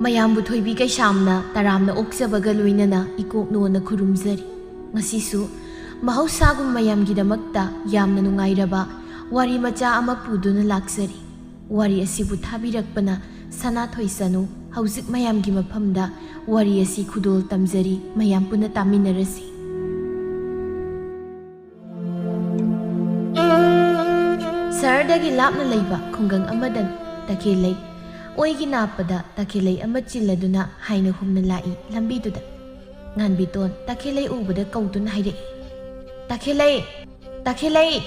ꯃꯌꯥꯝꯕꯨ ꯊꯣꯏꯕꯤ ꯀꯩꯁꯥꯝꯅ ꯇꯔꯥꯝꯅ ꯑꯣꯛꯆꯕꯒ ꯂꯣꯏꯅꯅ ꯏꯀꯣꯛꯅꯣꯅ ꯈꯨꯔꯨꯝꯖꯔꯤ꯫ ꯉꯁꯤꯁꯨ ꯃꯍꯧꯁꯥꯒꯨꯝ ꯃꯌꯥꯝꯒꯤꯗꯃꯛꯇ ꯌꯥꯝꯅ ꯅꯨꯡꯉꯥꯏꯔꯕ ꯋꯥꯔꯤ ꯃꯆꯥ ꯑꯃ ꯄꯨꯗꯨꯅ ꯂꯥꯛꯆꯔꯤ꯫ ꯋꯥꯔꯤ ꯑꯁꯤꯕꯨ ꯊꯥꯕꯤꯔꯛꯄꯅ ꯁꯅꯥꯊꯣꯏ ꯁꯅꯨ꯫ ꯍꯧꯖꯤꯛ ꯃꯌꯥꯝꯒꯤ ꯃꯐꯝꯗ ꯋꯥꯔꯤ ꯑꯁꯤ ꯈꯨꯗꯣꯜ ꯇꯝꯖꯔꯤ꯫ ꯃꯌꯥꯝ ꯄꯨꯟꯅ ꯇꯥꯃꯤꯟꯅꯔꯁꯤ꯫ ꯁꯍꯔꯗꯒꯤ ꯂꯥꯞꯅ ꯂꯩꯕ ꯈꯨꯡꯒꯪ ꯑꯃꯗꯅꯤ ꯇꯈꯦꯜꯂꯩ꯫ ꯑꯣꯏꯒꯤ ꯅꯥꯞꯄꯗ ꯇꯈꯦꯜꯂꯩ ꯑꯃ ꯆꯤꯜꯂꯗꯨꯅ ꯍꯥꯏꯅ ꯍꯨꯝꯅ ꯂꯥꯛꯏ ꯂꯝꯕꯤꯗꯨꯗ꯫ ꯉꯥꯟꯕꯤꯇꯣꯟ ꯇꯈꯦꯜꯂꯩ ꯎꯕꯗ ꯀꯧꯗꯨꯅ ꯍꯥꯏꯔꯛꯏ, "ꯇꯈꯦꯜꯂꯩ, ꯇꯈꯦꯜꯂꯩ!"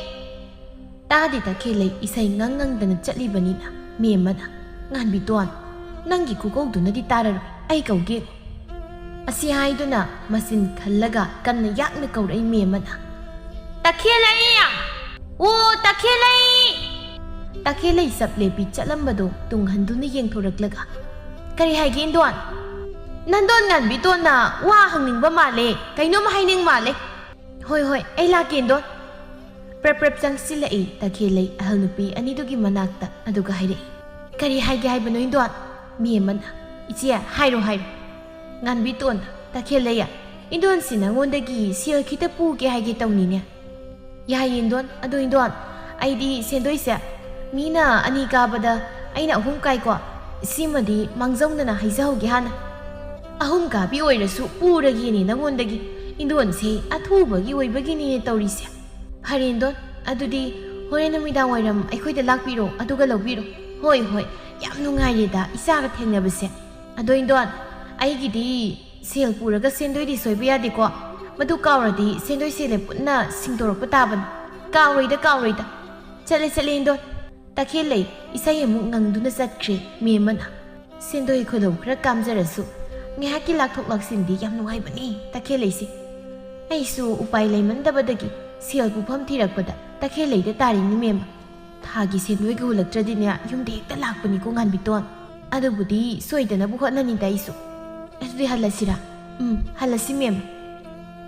ꯇꯥꯗꯤ ꯇꯈꯦꯜꯂꯩ ꯏꯁꯩ ꯉꯪꯗꯅ ꯆꯠꯂꯤꯕꯅꯤꯅ ꯃꯦꯝꯃꯅ, "ꯉꯥꯟꯕꯤꯇꯣꯟ, ꯅꯪꯒꯤ ꯈꯨꯀꯧꯗꯨꯅꯗꯤ ꯇꯥꯔꯔꯣꯏ, ꯑꯩ ꯀꯧꯒꯦ." ꯑꯁꯤ ꯍꯥꯏꯗꯨꯅ ꯃꯆꯤꯟ ꯈꯜꯂꯒ ꯀꯟꯅ ꯌꯥꯛꯅ ꯀꯧꯔꯛꯏ ꯃꯦꯝꯃꯅ, "ꯇꯈꯦꯜꯂꯩ! ꯑꯣ ꯇꯈꯦꯜꯂꯩ!" ꯇꯈꯦꯜꯂꯩ ꯆꯞ ꯂꯦꯞꯄꯤ ꯆꯠꯂꯝꯕꯗꯣ ꯇꯨꯡ ꯍꯟꯗꯨꯅ ꯌꯦꯡꯊꯣꯔꯛꯂꯒ, "ꯀꯔꯤ ꯍꯥꯏꯒꯦ ꯏꯟꯗꯣꯟ?" "ꯅꯟꯗꯣꯟ ꯉꯥꯟꯕꯤꯇꯣꯟꯅ ꯋꯥ ꯍꯪꯅꯤꯡꯕ ꯃꯥꯜꯂꯦ, ꯀꯩꯅꯣꯝ ꯍꯥꯏꯅꯤꯡ ꯃꯥꯜꯂꯦ." "ꯍꯣꯏ ꯍꯣꯏ, ꯑꯩ ꯂꯥꯛꯀꯦ ꯏꯟꯗꯣꯟ." ꯄ꯭ꯔꯞ ꯆꯪꯁꯤꯜꯂꯛꯏ ꯇꯈꯦꯜꯂꯩ ꯑꯍꯜ ꯅꯨꯄꯤ ꯑꯅꯤꯗꯨꯒꯤ ꯃꯅꯥꯛꯇ ꯑꯗꯨꯒ ꯍꯥꯏꯔꯛꯏ, "ꯀꯔꯤ ꯍꯥꯏꯒꯦ ꯍꯥꯏꯕꯅꯣ ꯏꯟꯗꯣꯟ?" ꯃꯦꯝꯃꯅ, "ꯏꯆꯦ ꯍꯥꯏꯔꯣ ꯍꯥꯏꯔꯣ." ꯉꯥꯟꯕꯤꯇꯣꯟꯅ, "ꯇꯈꯦꯜꯂꯩ, ꯏꯟꯗꯣꯟꯁꯤ ꯅꯉꯣꯟꯗꯒꯤ ꯁꯦꯜ ꯈꯤꯇ ꯄꯨꯒꯦ ꯍꯥꯏꯒꯦ ꯇꯧꯅꯤꯅꯦ." "ꯌꯥꯏꯌꯦ ꯏꯟꯗꯣꯟ, ꯑꯗꯣ ꯏꯟꯗꯣꯟ ꯑꯩꯗꯤ ꯁꯦꯟꯗꯣꯏꯁꯦ ꯃꯤꯅ 2 ꯀꯥꯕꯗ ꯑꯩꯅ 3 ꯀꯥꯏꯀꯣ, ꯁꯤꯃꯗꯤ ꯃꯥꯡꯖꯧꯅꯅ ꯍꯥꯏꯖꯍꯧꯒꯦ ꯍꯥꯟꯅ." "3 ꯀꯥꯕꯤ ꯑꯣꯏꯔꯁꯨ ꯄꯨꯔꯒꯦꯅꯦ ꯅꯉꯣꯟꯗꯒꯤ, ꯏꯟꯗꯣꯟꯁꯦ ꯑꯊꯨꯕꯒꯤ ꯑꯣꯏꯕꯒꯤꯅꯦ ꯇꯧꯔꯤꯁꯦ." "ꯐꯔꯦ ꯏꯟꯗꯣꯟ, ꯑꯗꯨꯗꯤ ꯍꯣꯔꯦꯟ ꯅꯨꯃꯤꯗꯥꯡ ꯋꯥꯏꯔꯝ ꯑꯩꯈꯣꯏꯗ ꯂꯥꯛꯄꯤꯔꯣ, ꯑꯗꯨꯒ ꯂꯧꯕꯤꯔꯣ." "ꯍꯣꯏ ꯍꯣꯏ, ꯌꯥꯝ ꯅꯨꯡꯉꯥꯏꯔꯦꯗ ꯏꯆꯥꯒ ꯊꯦꯡꯅꯕꯁꯦ." "ꯑꯗꯣ ꯏꯟꯗꯣꯟ, ꯑꯩꯒꯤꯗꯤ ꯁꯦꯜ ꯄꯨꯔꯒ ꯁꯦꯟꯗꯣꯏꯗꯤ ꯁꯣꯏꯕ ꯌꯥꯗꯦꯀꯣ, ꯃꯗꯨ ꯀꯥꯎꯔꯗꯤ ꯁꯦꯟꯗꯣꯏ ꯁꯦꯜꯂꯦ ꯄꯨꯟꯅ ꯁꯤꯡꯗꯣꯔꯛꯄ ꯇꯥꯕꯅꯤ." "ꯀꯥꯎꯔꯣꯏꯗ." "ꯆꯠꯂꯦ ꯏꯟꯗꯣꯟ." ꯇꯈꯦꯜꯂꯩ ꯏꯁꯩ ꯑꯃꯨꯛ ꯉꯪꯗꯨꯅ ꯆꯠꯈ꯭ꯔꯦ꯫ ꯃꯦꯝꯃꯅ, "ꯁꯦꯟꯗꯣꯏ ꯈꯨꯂꯧ ꯈꯔ ꯀꯥꯝꯖꯔꯁꯨ ꯉꯥꯏꯍꯥꯛꯀꯤ ꯂꯥꯛꯊꯣꯛ ꯂꯥꯛꯁꯤꯟꯗꯤ ꯌꯥꯝ ꯅꯨꯡꯉꯥꯏꯕꯅꯤ ꯇꯈꯦꯜꯂꯩꯁꯦ." ꯑꯩꯁꯨ ꯎꯄꯥꯏ ꯂꯩꯃꯟꯗꯕꯗꯒꯤ ꯁꯦꯜ ꯄꯨꯐꯝ ꯊꯤꯔꯛꯄꯗ ꯇꯈꯦꯜꯂꯩꯗ ꯇꯥꯔꯤꯅꯤ ꯃꯦꯝꯃ꯫ ꯊꯥꯒꯤ ꯁꯦꯟꯗꯣꯏꯒ ꯍꯨꯜꯂꯛꯇ꯭ꯔꯗꯤꯅꯦ ꯌꯨꯝꯗ ꯍꯦꯛꯇ ꯂꯥꯛꯄꯅꯤꯀꯣ ꯉꯥꯟꯕꯤꯇꯣꯟ꯫ ꯑꯗꯨꯕꯨꯗꯤ ꯁꯣꯏꯗꯅꯕ ꯍꯣꯠꯅꯅꯤꯗ ꯑꯩꯁꯨ." "ꯑꯗꯨꯗꯤ ꯍꯜꯂꯁꯤꯔꯥ?" "ꯍꯜꯂꯁꯤ ꯃꯦꯝꯃ."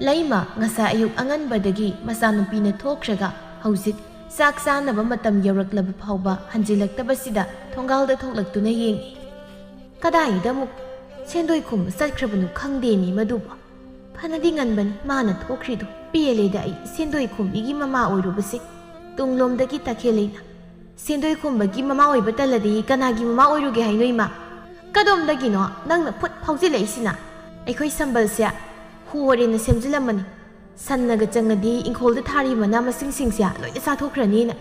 ꯂꯩꯃ ꯉꯁꯥꯏ ꯑꯌꯨꯛ ꯑꯉꯟꯕꯗꯒꯤ ꯃꯆꯥꯅꯨꯄꯤꯅ ꯊꯣꯛꯈ꯭ꯔꯒ ꯍꯧꯖꯤꯛ ꯆꯥꯛ ꯆꯥꯅꯕ ꯃꯇꯝ ꯌꯧꯔꯛꯂꯕ ꯐꯥꯎꯕ ꯍꯟꯖꯤꯜꯂꯛꯇꯕꯁꯤꯗ ꯊꯣꯡꯒꯥꯜꯗ ꯊꯣꯛꯂꯛꯇꯨꯅ ꯌꯦꯡꯉꯤ꯫ ꯀꯗꯥꯏꯗ ꯑꯃꯨꯛ ꯁꯦꯟꯗꯣꯏ ꯈꯨꯝꯕ ꯆꯠꯈ꯭ꯔꯕꯅꯣ ꯈꯪꯗꯦꯅꯤ ꯃꯗꯨꯕꯨ꯫ ꯐꯅꯗꯤ ꯉꯟꯕꯅꯤ ꯃꯥꯅ ꯊꯣꯛꯈ꯭ꯔꯤꯗꯣ꯫ ꯄꯦꯜꯂꯦꯗ ꯑꯩ ꯁꯦꯟꯗꯣꯏ ꯈꯨꯝꯕꯤꯒꯤ ꯃꯃꯥ ꯑꯣꯏꯔꯨꯕꯁꯦ꯫ ꯇꯨꯡꯂꯣꯝꯗꯒꯤ ꯇꯈꯦꯜꯂꯩꯅ, "ꯁꯦꯟꯗꯣꯏ ꯈꯨꯝꯕꯒꯤ ꯃꯃꯥ ꯑꯣꯏꯕ ꯇꯜꯂꯗꯤ ꯀꯅꯥꯒꯤ ꯃꯃꯥ ꯑꯣꯏꯔꯨꯒꯦ ꯍꯥꯏꯅꯣ ꯏꯃꯥ?" "ꯀꯗꯣꯝꯗꯒꯤꯅꯣ ꯅꯪꯅ ꯐꯨꯠ ꯐꯥꯎꯖꯤꯜꯂꯛꯏꯁꯤꯅ? ꯑꯩꯈꯣꯏ ꯁꯝꯕꯜꯁꯦ ꯍꯣꯔꯦꯅ ꯁꯦꯝꯖꯤꯜꯂꯝꯕꯅꯤ, ꯁꯟꯅꯒ ꯆꯪꯉꯗꯤ ꯏꯪꯈꯣꯜꯗ ꯊꯥꯔꯤꯕ ꯃꯅꯥ ꯃꯁꯤꯡꯁꯤꯡꯁꯦ ꯂꯣꯏꯅ ꯆꯥꯊꯣꯛꯈ꯭ꯔꯅꯤꯅ꯫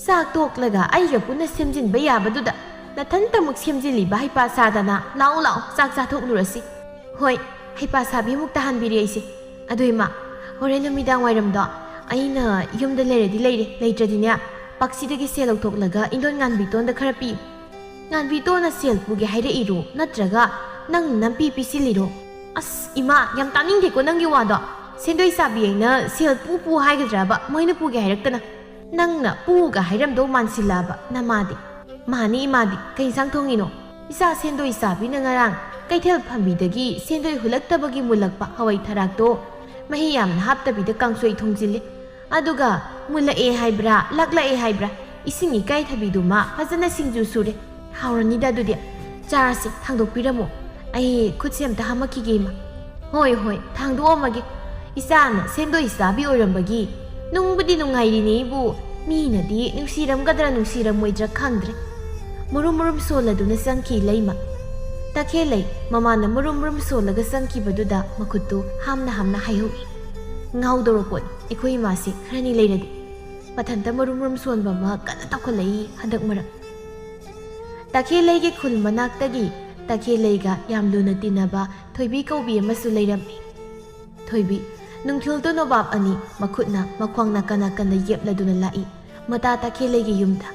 ꯆꯥꯛ ꯇꯣꯛꯂꯒ ꯑꯩꯒ ꯄꯨꯟꯅ ꯁꯦꯝꯖꯤꯟꯕ ꯌꯥꯕꯗꯨꯗ ꯅꯊꯟꯇꯃꯨꯛ ꯁꯦꯝꯖꯤꯜꯂꯤꯕ ꯍꯩꯄꯥ ꯁꯥꯗꯅ ꯂꯥꯛꯑꯣ ꯆꯥꯛ ꯆꯥꯊꯣꯛꯂꯨꯔꯁꯤ." "ꯍꯣꯏ, ꯍꯩꯄꯥ ꯁꯥꯕꯤ ꯑꯃꯨꯛ ꯇꯥꯍꯟꯕꯤꯔꯦ ꯑꯩꯁꯦ꯫ ꯑꯗꯨ ꯏꯃꯥ, ꯍꯣꯔꯦꯟ ꯅꯨꯃꯤꯗꯥꯡ ꯋꯥꯏꯔꯝꯗꯣ ꯑꯩꯅ ꯌꯨꯝꯗ ꯂꯩꯔꯗꯤ ꯂꯩꯔꯦ, ꯂꯩꯇ꯭ꯔꯗꯤꯅꯦ ꯄꯥꯛꯁꯤꯗꯒꯤ ꯁꯦꯜ ꯂꯧꯊꯣꯛꯂꯒ ꯏꯟꯗꯣꯟ ꯉꯥꯟꯕꯤꯇꯣꯟꯗ ꯈꯔ ꯄꯤꯌꯨ." "ꯉꯥꯟꯕꯤꯇꯣꯟꯅ ꯁꯦꯜ ꯄꯨꯒꯦ ꯍꯥꯏꯔꯛꯏꯔꯣ ꯅꯠꯇ꯭ꯔꯒ ꯅꯪꯅ ꯅꯝꯄꯤ ꯄꯤꯁꯤꯜꯂꯤꯔꯣ?" "ꯑꯁ ꯏꯃꯥ, ꯌꯥꯝ ꯇꯥꯅꯤꯡꯗꯦꯀꯣ ꯅꯪꯒꯤ ꯋꯥꯗꯣ꯫ ꯁꯦꯟꯗꯣꯏ ꯆꯥꯕꯤ ꯑꯩꯅ ꯁꯦꯜ ꯄꯨ ꯍꯥꯏꯒꯗ꯭ꯔꯕ ꯃꯣꯏꯅ ꯄꯨꯒꯦ ꯍꯥꯏꯔꯛꯇꯅ? ꯅꯪꯅ ꯄꯨꯒ ꯍꯥꯏꯔꯝꯗꯧ ꯃꯥꯟꯁꯤꯜꯂꯛꯑꯕ ꯅꯃꯥꯗꯤ." "ꯃꯥꯅꯤ ꯏꯃꯥꯗꯤ, ꯀꯩ ꯏꯟꯁꯥꯡ ꯊꯣꯡꯉꯤꯅꯣ?" "ꯏꯆꯥ ꯁꯦꯟꯗꯣꯏ ꯆꯥꯕꯤꯅ ꯉꯔꯥꯡ ꯀꯩꯊꯦꯜ ꯐꯝꯕꯤꯗꯒꯤ ꯁꯦꯟꯗꯣꯏ ꯍꯨꯜꯂꯛꯇꯕꯒꯤ ꯃꯨꯜꯂꯛꯄ ꯍꯋꯥꯏ ꯊꯔꯥꯛꯇꯣ ꯃꯍꯤ ꯌꯥꯝꯅ ꯍꯥꯞꯇꯕꯤꯗ ꯀꯥꯡꯁꯣꯏ ꯊꯣꯡꯖꯤꯜꯂꯤ, ꯑꯗꯨꯒ ꯃꯨꯜꯂꯛꯑꯦ ꯍꯥꯏꯕ꯭ꯔꯥ ꯂꯛꯂꯛꯑꯦ ꯍꯥꯏꯕ꯭ꯔꯥ ꯏꯁꯤꯡ ꯏꯀꯥꯏꯊꯕꯤꯗꯨꯃ ꯐꯖꯅ ꯁꯤꯡꯖꯨ ꯁꯨꯔꯦ꯫ ꯍꯥꯎꯔꯅꯤꯗ ꯑꯗꯨꯗꯤ꯫ ꯆꯥꯔꯁꯤ, ꯊꯥꯡꯗꯣꯛꯄꯤꯔꯝꯃꯣ, ꯑꯩ ꯈꯨꯠꯁꯦ ꯑꯝꯇ ꯍꯥꯝꯃꯛꯈꯤꯒꯦ ꯏꯃꯥ." "ꯍꯣꯏ ꯊꯥꯡꯗꯣꯛꯑꯝꯃꯒꯦ꯫ ꯏꯆꯥꯅ ꯁꯦꯟꯗꯣꯏ ꯆꯥꯕꯤ ꯑꯣꯏꯔꯝꯕꯒꯤ ꯅꯨꯡꯕꯨꯗꯤ ꯅꯨꯡꯉꯥꯏꯔꯤꯅꯦꯕꯨ ꯃꯤꯅꯗꯤ ꯅꯨꯡꯁꯤꯔꯝꯒꯗ꯭ꯔꯥ ꯅꯨꯡꯁꯤꯔꯝꯃꯣꯏꯗ꯭ꯔꯥ ꯈꯪꯗ꯭ꯔꯦ." ꯃꯨꯔꯨꯝ ꯁꯣꯜꯂꯗꯨꯅ ꯆꯪꯈꯤ ꯂꯩꯃ꯫ ꯇꯈꯦꯜꯂꯩ ꯃꯃꯥꯅ ꯃꯨꯔꯨꯝ ꯁꯣꯜꯂꯒ ꯆꯪꯈꯤꯕꯗꯨꯗ ꯃꯈꯨꯠꯇꯨ ꯍꯥꯝꯅ ꯍꯥꯏꯍꯧꯏ꯫ ꯉꯥꯎꯗꯧꯔ ꯄꯣꯠꯅꯤ ꯑꯩꯈꯣꯏ ꯏꯃꯥꯁꯤ ꯈꯔꯅꯤ ꯂꯩꯔꯗꯤ꯫ ꯃꯊꯟꯇ ꯃꯨꯔꯨꯝ ꯁꯣꯟꯕ ꯑꯃ ꯀꯟꯅ ꯇꯧꯈꯠꯂꯛꯏ ꯍꯟꯗꯛ ꯃꯔꯛ꯫ ꯇꯈꯦꯜꯂꯩꯒꯤ ꯈꯨꯜ ꯃꯅꯥꯛꯇꯒꯤ ꯇꯈꯦꯜꯂꯩꯒ ꯌꯥꯝ ꯂꯨꯅ ꯇꯤꯟꯅꯕ ꯊꯣꯏꯕꯤ ꯀꯧꯕꯤ ꯑꯃꯁꯨ ꯂꯩꯔꯝꯃꯤ꯫ ꯊꯣꯏꯕꯤ ꯅꯨꯡꯊꯤꯜꯗ ꯅꯣꯕꯥꯞ ꯑꯅꯤ ꯃꯈꯨꯠꯅ ꯃꯈ꯭ꯋꯥꯡ ꯅꯥꯀꯟꯗ ꯌꯦꯞꯂꯗꯨꯅ ꯂꯥꯛꯏ ꯃꯇꯥ ꯇꯈꯦꯜꯂꯩꯒꯤ ꯌꯨꯝꯗ꯫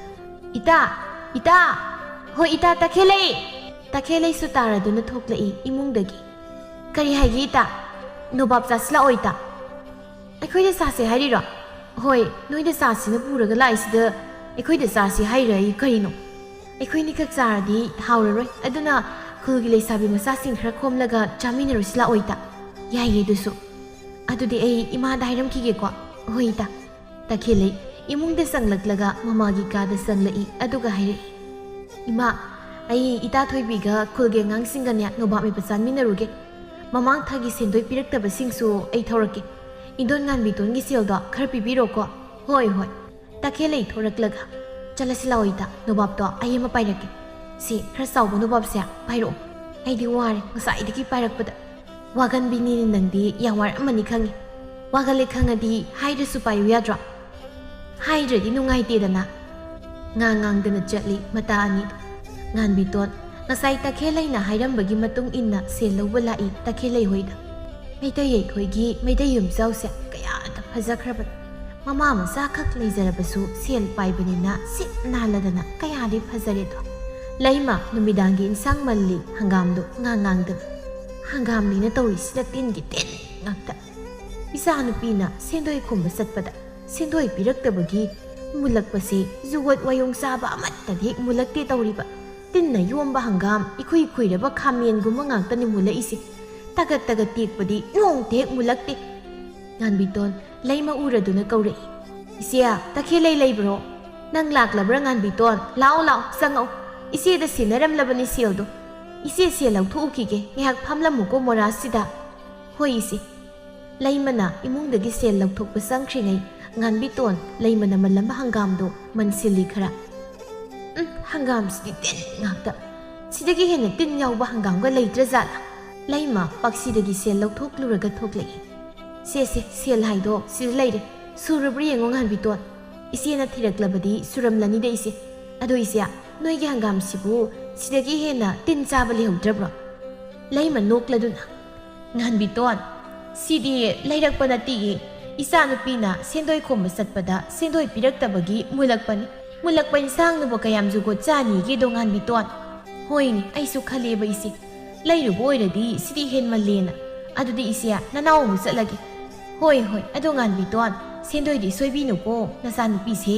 "ꯏꯇꯥ! ꯍꯣꯏ ꯏꯇꯥ ꯇꯈꯦꯜꯂꯩ!" ꯇꯈꯦꯜꯂꯩꯁꯨ ꯇꯥꯔꯗꯨꯅ ꯊꯣꯛꯂꯛꯏ ꯏꯃꯨꯡꯗꯒꯤ꯫ "ꯀꯔꯤ ꯍꯥꯏꯒꯦ ꯏꯇꯥ? ꯅꯣꯕꯥꯞ ꯆꯥꯁꯤꯜꯂꯛꯑꯣ ꯏꯇꯥ." "ꯑꯩꯈꯣꯏꯗ ꯆꯥꯁꯦ ꯍꯥꯏꯔꯤꯔꯣ?" "ꯍꯣꯏ, ꯅꯣꯏꯗ ꯆꯥꯁꯤꯅ ꯄꯨꯔꯒ ꯂꯥꯛꯏꯁꯤꯗ ꯑꯩꯈꯣꯏꯗ ꯆꯥꯁꯤ ꯍꯥꯏꯔꯏ ꯀꯔꯤꯅꯣ? ꯑꯩꯈꯣꯏꯅꯤꯈꯛ ꯆꯥꯔꯗꯤ ꯍꯥꯎꯔꯔꯣꯏ, ꯑꯗꯨꯅ ꯈꯨꯜꯒꯤ ꯂꯩꯁꯥꯕꯤ ꯃꯆꯥꯁꯤꯡ ꯈꯔ ꯈꯣꯝꯂꯒ ꯆꯥꯃꯤꯟꯅꯔꯨꯁꯤ ꯂꯥꯛꯑꯣ ꯏꯇꯥ." "ꯌꯥꯏꯌꯦ ꯑꯗꯨꯁꯨ." ꯑꯗꯨꯗꯤ ꯑꯩ ꯏꯃꯥꯗ ꯍꯥꯏꯔꯝꯈꯤꯒꯦꯀꯣ ꯍꯣꯏ ꯏꯇꯥ ꯇꯈꯦꯜꯂꯩ ꯏꯃꯨꯡꯗ ꯆꯪꯂꯛꯂꯒ ꯃꯃꯥꯒꯤ ꯀꯥꯗ ꯆꯪꯂꯛꯏ ꯑꯗꯨꯒ ꯍꯥꯏꯔꯛꯏ ꯏꯃꯥ ꯑꯩ ꯏꯇꯥ ꯊꯣꯏꯕꯤꯒ ꯈꯨꯜꯒꯤ ꯑꯉꯥꯡꯁꯤꯡꯒꯅꯦ ꯅꯣꯕꯥꯞ ꯃꯦꯠꯄ ꯆꯥꯃꯤꯟꯅꯔꯨꯒꯦ ꯃꯃꯥꯡ ꯊꯥꯒꯤ ꯁꯦꯟꯗꯣꯏ ꯄꯤꯔꯛꯇꯕꯁꯤꯡꯁꯨ ꯑꯩ ꯊꯧꯔꯛꯀꯦ ꯏꯟꯗꯣꯟ ꯉꯥꯟꯕꯤꯇꯣꯟꯒꯤ ꯁꯦꯜꯗꯣ ꯈꯔ ꯄꯤꯕꯤꯔꯣꯀꯣ ꯍꯣꯏ ꯍꯣꯏ ꯇꯈꯦꯜꯂꯩ ꯊꯣꯔꯛꯂꯒ ꯆꯠꯂꯁꯤ ꯂꯥꯛꯑꯣ ꯏꯇꯥ ꯅꯣꯕꯥꯞꯇꯣ ꯑꯩ ꯑꯃ ꯄꯥꯏꯔꯛꯀꯦ ꯁꯤ ꯈꯔ ꯆꯥꯎꯕ ꯅꯣꯕꯥꯞꯁꯦ ꯄꯥꯏꯔꯛꯑꯣ ꯑꯩꯗꯤ ꯋꯥꯔꯦ ꯉꯁꯥꯏꯗꯒꯤ ꯄꯥꯏꯔꯛꯄꯗ ꯋꯥꯒꯟꯕꯤꯅꯤꯅ ꯅꯪꯗꯤ ꯌꯥꯝ ꯋꯥꯔꯝꯃꯅꯤ ꯈꯪꯉꯤ ꯋꯥꯒꯜꯂꯦ ꯈꯪꯉꯗꯤ ꯍꯥꯏꯗ꯭ꯔꯁꯨ ꯄꯥꯏꯌꯨ ꯌꯥꯗ꯭ꯔꯣ ꯍꯥꯏꯗ꯭ꯔꯗꯤ ꯅꯨꯡꯉꯥꯏꯇꯦꯗꯅ ꯉꯥꯡꯗꯅ ꯆꯠꯂꯤ ꯃꯇꯥ ꯑꯅꯤꯗꯣ ꯉꯥꯟꯕꯤꯇꯣꯟ ꯉꯁꯥꯏ ꯇꯈꯦꯜꯂꯩꯅ ꯍꯥꯏꯔꯝꯕꯒꯤ ꯃꯇꯨꯡ ꯏꯟꯅ ꯁꯦꯜ ꯂꯧꯕ ꯂꯥꯛꯏ ꯇꯈꯦꯜꯂꯩ ꯍꯣꯏꯗ ꯃꯩꯇꯩ ꯑꯩꯈꯣꯏꯒꯤ ꯃꯩꯇꯩ ꯌꯨꯝꯖꯥꯎꯁꯦ ꯀꯌꯥꯗ ꯐꯖꯈ꯭ꯔꯕꯅꯤ ꯃꯃꯥ ꯃꯆꯥ ꯈꯛ ꯂꯩꯖꯔꯕꯁꯨ ꯁꯦꯜ ꯄꯥꯏꯕꯅꯤꯅ ꯁꯤꯠ ꯅꯥꯜꯂꯗꯅ ꯀꯌꯥꯗꯤ ꯐꯖꯔꯦꯗꯣ ꯂꯩꯃ ꯅꯨꯃꯤꯗꯥꯡꯒꯤ ꯏꯟꯁꯥꯡ ꯃꯜꯂꯤ ꯍꯪꯒꯥꯝꯗꯣ ꯉꯥꯡꯗꯅ ꯍꯪꯒꯥꯝꯅꯤꯅ ꯇꯧꯔꯤꯁꯤꯅ ꯇꯤꯟꯒꯤ ꯇꯤꯟ ꯉꯥꯛꯇ ꯏꯆꯥꯅꯨꯄꯤꯅ ꯁꯦꯟꯗꯣꯏ ꯈꯨꯝꯕ ꯆꯠꯄꯗ ꯁꯦꯟꯗꯣꯏ ꯄꯤꯔꯛꯇꯕꯒꯤ ꯃꯨꯜꯂꯛꯄꯁꯦ ꯖꯨꯒꯣꯠ ꯋꯥꯌꯣꯡ ꯆꯥꯕ ꯑꯃꯠꯇꯗꯤ ꯍꯦꯛ ꯃꯨꯜꯂꯛꯇꯦ ꯇꯧꯔꯤꯕ ꯇꯤꯟꯅ ꯌꯣꯝꯕ ꯍꯪꯒꯥꯝ ꯏꯈꯨꯏ ꯈꯨꯏꯔꯕ ꯈꯥꯃꯦꯟꯒꯨꯝꯕ ꯉꯥꯛꯇꯅꯤ ꯃꯨꯜꯂꯛꯏꯁꯦ ꯇꯒꯠ ꯇꯦꯛꯄꯗꯤ ꯅꯣꯡꯇ ꯍꯦꯛ ꯃꯨꯜꯂꯛꯇꯦ ꯉꯥꯟꯕꯤꯇꯣꯟ ꯂꯩꯃ ꯎꯔꯗꯨꯅ ꯀꯧꯔꯛꯏ ꯏꯆꯦ ꯇꯈꯦꯜꯂꯩ ꯂꯩꯕ꯭ꯔꯣ ꯅꯪ ꯂꯥꯛꯂꯕ꯭ꯔꯥ ꯉꯥꯟꯕꯤꯇꯣꯟ ꯂꯥꯛꯑꯣ ꯆꯪꯉꯛꯑꯣ ꯏꯆꯦꯗ ꯁꯤꯟꯅꯔꯝꯂꯕꯅꯤ ꯁꯦꯜꯗꯣ ꯏꯆꯦ ꯁꯦꯜ ꯂꯧꯊꯣꯛꯎꯈꯤꯒꯦ ꯉꯥꯏꯍꯥꯛ ꯐꯝꯂꯝꯃꯨꯀꯣ ꯃꯣꯔꯥꯁꯤꯗ ꯍꯣꯏ ꯏꯆꯦ ꯂꯩꯃꯅ ꯏꯃꯨꯡꯗꯒꯤ ꯁꯦꯜ ꯂꯧꯊꯣꯛꯄ ꯆꯪꯈ꯭ꯔꯤꯉꯩ ꯉꯥꯟꯕꯤꯇꯣꯟ ꯂꯩꯃꯅ ꯃꯜꯂꯝꯕ ꯍꯪꯒꯥꯝꯗꯣ ꯃꯟꯁꯤꯜꯂꯤ ꯈꯔ ꯍꯪꯒꯥꯝꯁꯤꯗꯤ ꯇꯤꯟ ꯉꯥꯛꯇ ꯁꯤꯗꯒꯤ ꯍꯦꯟꯅ ꯇꯤꯟ ꯌꯥꯎꯕ ꯍꯪꯒꯥꯝꯒ ꯂꯩꯇ꯭ꯔꯖꯥꯠꯂꯥ ꯂꯩꯃ ꯄꯥꯛꯁꯤꯗꯒꯤ ꯁꯦꯜ ꯂꯧꯊꯣꯛꯂꯨꯔꯒ ꯊꯣꯛꯂꯛꯏ ꯁꯦ ꯁꯦꯜ ꯍꯥꯏꯗꯣ ꯁꯤꯗ ꯂꯩꯔꯦ ꯁꯨꯔꯕ꯭ꯔꯥ ꯌꯦꯡꯉꯣ ꯉꯥꯟꯕꯤꯇꯣꯟ ꯏꯆꯦꯅ ꯊꯤꯔꯛꯂꯕꯗꯤ ꯁꯨꯔꯝꯂꯅꯤꯗ ꯏꯆꯦ ꯑꯗꯣ ꯏꯆꯦ ꯅꯣꯏꯒꯤ ꯍꯪꯒꯥꯝꯁꯤꯕꯨ ꯁꯤꯗꯒꯤ ꯍꯦꯟꯅ ꯇꯤꯟ ꯆꯥꯕ ꯂꯩꯍꯧꯗ꯭ꯔꯕ꯭ꯔꯣ ꯂꯩꯃ ꯅꯣꯛꯂꯗꯨꯅ ꯉꯥꯟꯕꯤꯇꯣꯟ ꯁꯤꯗꯤ ꯂꯩꯔꯛꯄ ꯅꯠꯇꯤꯌꯦ ꯏꯆꯥꯅꯨꯄꯤꯅ ꯁꯦꯟꯗꯣꯏ ꯈꯣꯝꯕ ꯆꯠꯄꯗ ꯁꯦꯟꯗꯣꯏ ꯄꯤꯔꯛꯇꯕꯒꯤ ꯃꯨꯜꯂꯛꯄꯅꯤ ꯃꯨꯜꯂꯛꯄ ꯏꯟꯁꯥꯡꯅꯕꯨ ꯀꯌꯥꯝ ꯖꯨꯒꯣꯠ ꯆꯥꯅꯤꯒꯦꯗꯣ ꯉꯥꯟꯕꯤꯇꯣꯟ ꯍꯣꯏꯅꯦ ꯑꯩꯁꯨ ꯈꯜꯂꯦꯕ ꯏꯆꯦ ꯂꯩꯔꯨꯕ ꯑꯣꯏꯔꯗꯤ ꯁꯤꯗꯤ ꯍꯦꯟꯃꯜꯂꯦꯅ ꯑꯗꯨꯗꯤ ꯏꯆꯦ ꯅꯅꯥꯎ ꯑꯃꯨꯛ ꯆꯠꯂꯒꯦ ꯍꯣꯏ ꯑꯗꯣ ꯉꯥꯟꯕꯤꯇꯣꯟ ꯁꯦꯟꯗꯣꯏꯗꯤ ꯁꯣꯏꯕꯤꯅꯨꯀꯣ ꯅꯆꯥꯅꯨꯄꯤꯁꯦ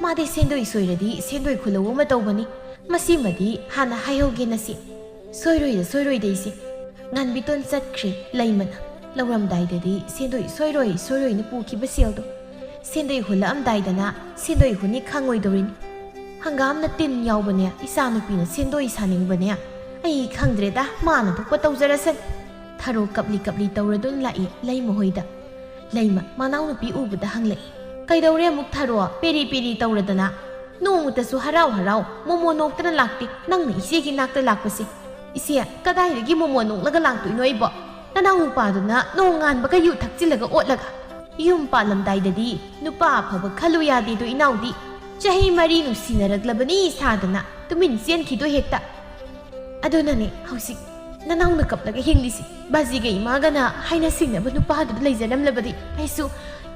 ꯃꯥꯗꯤ ꯁꯦꯟꯗꯣꯏ ꯁꯣꯏꯔꯗꯤ ꯁꯦꯟꯗꯣꯏ ꯈꯨꯜꯂꯧ ꯑꯃ ꯇꯧꯕꯅꯤ ꯃꯁꯤꯃꯗꯤ ꯍꯥꯟꯅ ꯍꯥꯏꯍꯧꯒꯦ ꯅꯁꯤ ꯁꯣꯏꯔꯣꯏꯗ ꯏꯆꯦ ꯉꯥꯟꯕꯤꯇꯣꯟ ꯆꯠꯈ꯭ꯔꯦ ꯂꯩꯃꯅ ꯂꯧꯔꯝꯗꯥꯏꯗꯗꯤ ꯁꯦꯟꯗꯣꯏ ꯁꯣꯏꯔꯣꯏꯅ ꯄꯨꯈꯤꯕ ꯁꯦꯜꯗꯣ ꯁꯦꯟꯗꯣꯏ ꯍꯨꯜꯂꯛꯑꯝꯗꯥꯏꯗꯅ ꯁꯦꯟꯗꯣꯏ ꯍꯨꯟꯅꯤ ꯈꯪꯉꯣꯏꯗꯧꯔꯤꯅꯤ ꯍꯪꯒꯥꯝꯅ ꯇꯤꯟ ꯌꯥꯎꯕꯅꯦ ꯏꯆꯥꯅꯨꯄꯤꯅ ꯁꯦꯟꯗꯣꯏ ꯁꯥꯅꯤꯡꯕꯅꯦ ꯑꯩ ꯈꯪꯗ꯭ꯔꯦꯗ ꯃꯥꯅ ꯊꯣꯛꯄ ꯇꯧꯖꯔꯁꯅꯤ ꯊꯔꯣ ꯀꯞꯂꯤ ꯇꯧꯔꯗꯨꯅ ꯂꯥꯛꯏ ꯂꯩꯃ ꯍꯣꯏꯗ ꯂꯩꯃ ꯃꯅꯥꯎꯅꯨꯄꯤ ꯎꯕꯗ ꯍꯪꯂꯛꯏ ꯀꯩꯗꯧꯔꯦ ꯑꯃꯨꯛ ꯊꯔꯣ ꯄꯦꯔꯤ ꯇꯧꯔꯗꯅ ꯅꯣꯡꯃꯇꯁꯨ ꯍꯔꯥꯎ ꯃꯣꯃꯣ ꯅꯣꯛꯇꯅ ꯂꯥꯛꯇꯦ ꯅꯪꯅ ꯏꯆꯦꯒꯤ ꯅꯥꯛꯇ ꯂꯥꯛꯄꯁꯦ ꯏꯆꯦ ꯀꯗꯥꯏꯗꯒꯤ ꯃꯣꯃꯣ ꯅꯣꯛꯂꯒ ꯂꯥꯛꯇꯣꯏꯅꯣ ꯑꯩꯕꯣ ꯅꯅꯥꯎ ꯅꯨꯄꯥꯗꯨꯅ ꯅꯣꯡ ꯉꯥꯟꯕꯒ ꯌꯨ ꯊꯛꯆꯤꯜꯂꯒ ꯑꯣꯠꯂꯒ ꯌꯨꯝ ꯄꯥꯜꯂꯝꯗꯥꯏꯗꯗꯤ ꯅꯨꯄꯥ ꯑꯐꯕ ꯈꯜꯂꯨ ꯌꯥꯗꯦꯗꯣ ꯏꯅꯥꯎꯗꯤ ꯆꯍꯤ 4 ꯅꯨꯡꯁꯤꯅꯔꯛꯂꯕꯅꯤ ꯁꯥꯗꯅ ꯇꯨꯃꯤꯟ ꯆꯦꯟꯈꯤꯗꯣ ꯍꯦꯛꯇ ꯑꯗꯨꯅꯅꯦ ꯍꯧꯖꯤꯛ ꯅꯅꯥꯎꯅ ꯀꯞꯂꯒ ꯍꯤꯡꯂꯤꯁꯤ ꯕꯥꯖꯤꯒ ꯏꯃꯥꯒꯅ ꯍꯥꯏꯅ ꯁꯤꯡꯅꯕ ꯅꯨꯄꯥꯗꯨꯗ ꯂꯩꯖꯔꯝꯂꯕꯗꯤ ꯑꯩꯁꯨ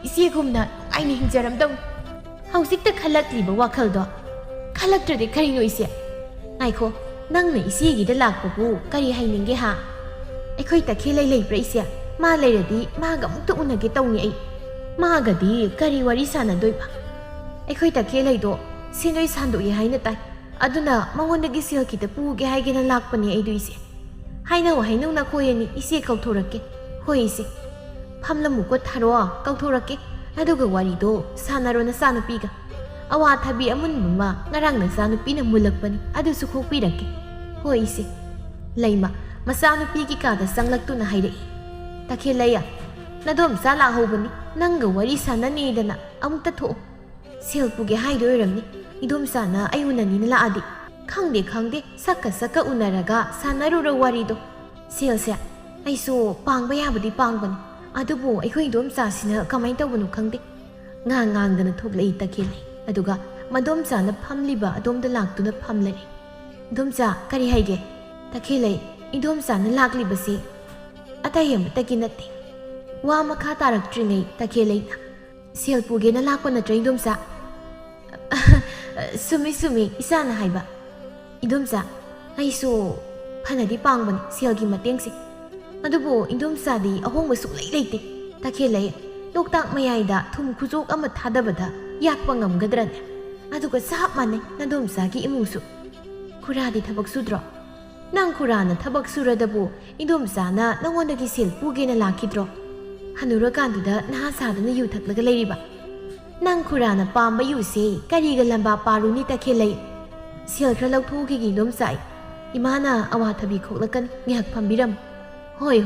ꯏꯆꯦꯒꯨꯝꯅ ꯅꯨꯡꯉꯥꯏꯅ ꯍꯤꯡꯖꯔꯝꯗꯧꯅꯤ ꯍꯧꯖꯤꯛꯇ ꯈꯜꯂꯛꯂꯤꯕ ꯋꯥꯈꯜꯗꯣ ꯈꯜꯂꯛꯇ꯭ꯔꯗꯤ ꯀꯔꯤꯅꯣ ꯏꯆꯦ ꯉꯥꯏꯈꯣ ꯅꯪꯅ ꯏꯆꯦꯒꯤꯗ ꯂꯥꯛꯄꯕꯨ ꯀꯔꯤ ꯍꯥꯏꯅꯤꯡꯒꯦ ꯍꯥ ꯑꯩꯈꯣꯏ ꯇꯈꯦꯜꯂꯩ ꯂꯩꯕ꯭ꯔꯥ ꯏꯆꯦ ꯃꯥ ꯂꯩꯔꯗꯤ ꯃꯥꯒ ꯑꯃꯨꯛꯇ ꯎꯅꯒꯦ ꯇꯧꯅꯤ ꯑꯩ ꯃꯥꯒꯗꯤ ꯀꯔꯤ ꯋꯥꯔꯤ ꯁꯥꯟꯅꯗꯣꯏꯕ ꯑꯩꯈꯣꯏ ꯇꯈꯦꯜꯂꯩꯗꯣ ꯁꯦꯟꯗꯣꯏ ꯁꯥꯟꯗꯣꯛꯏ ꯍꯥꯏꯅ ꯇꯥꯏ ꯑꯗꯨꯅ ꯃꯉꯣꯟꯗꯒꯤ ꯁꯦꯜ ꯈꯤꯇ ꯄꯨꯒꯦ ꯍꯥꯏꯒꯦꯅ ꯂꯥꯛꯄꯅꯦ ꯑꯩꯗꯣ ꯏꯆꯦ ꯍꯩꯅꯧ ꯅꯈꯣꯏ ꯏꯆꯦ ꯀꯧꯊꯣꯔꯛꯀꯦ ꯍꯣꯏ ꯏꯆꯦ ꯐꯝꯂꯝꯃꯨꯀꯣ ꯊꯥꯔꯣ ꯀꯧꯊꯣꯔꯛꯀꯦ ꯑꯗꯨꯒ ꯋꯥꯔꯤꯗꯣ ꯁꯥꯟꯅꯔꯣ ꯅꯆꯥꯅꯨꯄꯤꯒ ꯑꯋꯥꯊꯕꯤ ꯑꯃꯨꯟꯕ ꯑꯃ ꯉꯔꯥꯡ ꯅꯆꯥꯅꯨꯄꯤꯅ ꯃꯨꯜꯂꯛꯄꯅꯤ ꯑꯗꯨꯁꯨ ꯈꯣꯛꯄꯤꯔꯛꯀꯦ ꯍꯣꯏ ꯏꯆꯦ ꯂꯩꯃ ꯃꯆꯥꯅꯨꯄꯤꯒꯤ ꯀꯥꯗ ꯆꯪꯂꯛꯇꯨꯅ ꯍꯥꯏꯔꯛꯏ ꯇꯈꯦꯜꯂꯩ ꯅꯗꯣꯝꯆꯥ ꯂꯥꯛꯍꯧꯕꯅꯤ ꯅꯪꯒ ꯋꯥꯔꯤ ꯁꯥꯟꯅꯅꯤꯗꯅ ꯑꯃꯨꯛꯇ ꯊꯣꯛꯎ ꯁꯦꯜ ꯄꯨꯒꯦ ꯍꯥꯏꯗꯣ ꯑꯣꯏꯔꯝꯅꯤ ꯏꯗꯣꯝꯆꯥꯅ ꯑꯩ ꯎꯅꯅꯤꯅ ꯂꯥꯛꯑꯗꯤ ꯈꯪꯗꯦ ꯁꯛꯀ ꯎꯅꯔꯒ ꯁꯥꯟꯅꯔꯨꯔ ꯋꯥꯔꯤꯗꯣ ꯁꯦꯜꯁꯦ ꯑꯩꯁꯨ ꯄꯥꯡꯕ ꯌꯥꯕꯗꯤ ꯄꯥꯡꯕꯅꯤ ꯑꯗꯨꯕꯨ ꯑꯩꯈꯣꯏ ꯏꯗꯣꯝꯆꯥꯁꯤꯅ ꯀꯃꯥꯏꯅ ꯇꯧꯕꯅꯣ ꯈꯪꯗꯦ ꯉꯥꯡꯗꯅ ꯊꯣꯛꯂꯛꯏ ꯇꯈꯦꯜꯂꯩ ꯑꯗꯨꯒ ꯃꯗꯣꯝꯆꯥꯅ ꯐꯝꯂꯤꯕ ꯑꯗꯣꯝꯗ ꯂꯥꯛꯇꯨꯅ ꯐꯝꯂꯛꯏ ꯏꯗꯣꯝꯆꯥ ꯀꯔꯤ ꯍꯥꯏꯒꯦ ꯇꯈꯦꯜꯂꯩ ꯏꯗꯣꯝꯆꯥꯅ ꯂꯥꯛꯂꯤꯕꯁꯤ ꯑꯇꯩ ꯑꯃꯠꯇꯒꯤ ꯅꯠꯇꯦ ꯋꯥ ꯃꯈꯥ ꯇꯥꯔꯛꯇ꯭ꯔꯤꯉꯩ ꯇꯈꯦꯜꯂꯩꯅ ꯁꯦꯜ ꯄꯨꯒꯦꯅ ꯂꯥꯛꯄ ꯅꯠꯇ꯭ꯔ ꯏꯗꯣꯝꯆꯥ ꯁꯨꯝꯃꯤ ꯏꯆꯥꯅ ꯍꯥꯏꯕ ꯏꯗꯣꯝꯆꯥ ꯑꯩꯁꯨ ꯐꯅꯗꯤ ꯄꯥꯡꯕꯅꯤ ꯁꯦꯜꯒꯤ ꯃꯇꯦꯡꯁꯦ ꯑꯗꯨꯕꯨ ꯏꯗꯣꯝꯆꯥꯗꯤ ꯑꯍꯣꯡꯕ ꯁꯨꯡꯂꯩ ꯂꯩꯇꯦ ꯇꯈꯦꯜꯂꯩ ꯂꯣꯛꯇꯥꯛ ꯃꯌꯥꯏꯗ ꯊꯨꯝ ꯈꯨꯖꯣꯛ ꯑꯃ ꯊꯥꯗꯕꯗ ꯌꯥꯠꯄ ꯉꯝꯒꯗ꯭ꯔꯅꯦ ꯑꯗꯨꯒ ꯆꯞ ꯃꯥꯟꯅꯩ ꯅꯗꯣꯝꯆꯥꯒꯤ ꯏꯃꯨꯡꯁꯨ ꯈꯨꯔꯥꯗꯤ ꯊꯕꯛ ꯁꯨꯗ꯭ꯔꯣ ꯅꯪ ꯈꯨꯔꯥꯅ ꯊꯕꯛ ꯁꯨꯔꯗꯕꯨ ꯏꯗꯣꯝꯆꯥꯅ ꯅꯉꯣꯟꯗꯒꯤ ꯁꯦꯜ ꯄꯨꯒꯦꯅ ꯂꯥꯛꯈꯤꯗ꯭ꯔꯣ ꯍꯟꯅꯨꯔꯀꯥꯟꯗꯨꯗ ꯅꯍꯥ ꯁꯥꯗꯨꯅ ꯌꯨ ꯊꯛꯂꯒ ꯂꯩꯔꯤꯕ ꯅꯪ ꯈꯨꯔꯥꯅ ꯄꯥꯝꯕ ꯌꯨꯁꯦ ꯀꯔꯤꯒ ꯂꯝꯕꯥ ꯄꯥꯔꯨꯅꯤ ꯇꯈꯦꯜꯂꯩ ꯁꯦꯜ ꯈꯔ ꯂꯧꯊꯣꯛꯈꯤꯒꯦ ꯏꯗꯣꯝꯆꯥ ꯏꯃꯥꯅ ꯑꯋꯥꯊꯕꯤ ꯈꯣꯛꯂꯛꯀꯅꯤ ꯉꯥꯏꯍꯥꯛ ꯐꯝꯕꯤꯔꯝꯃꯨ ꯍꯣꯏ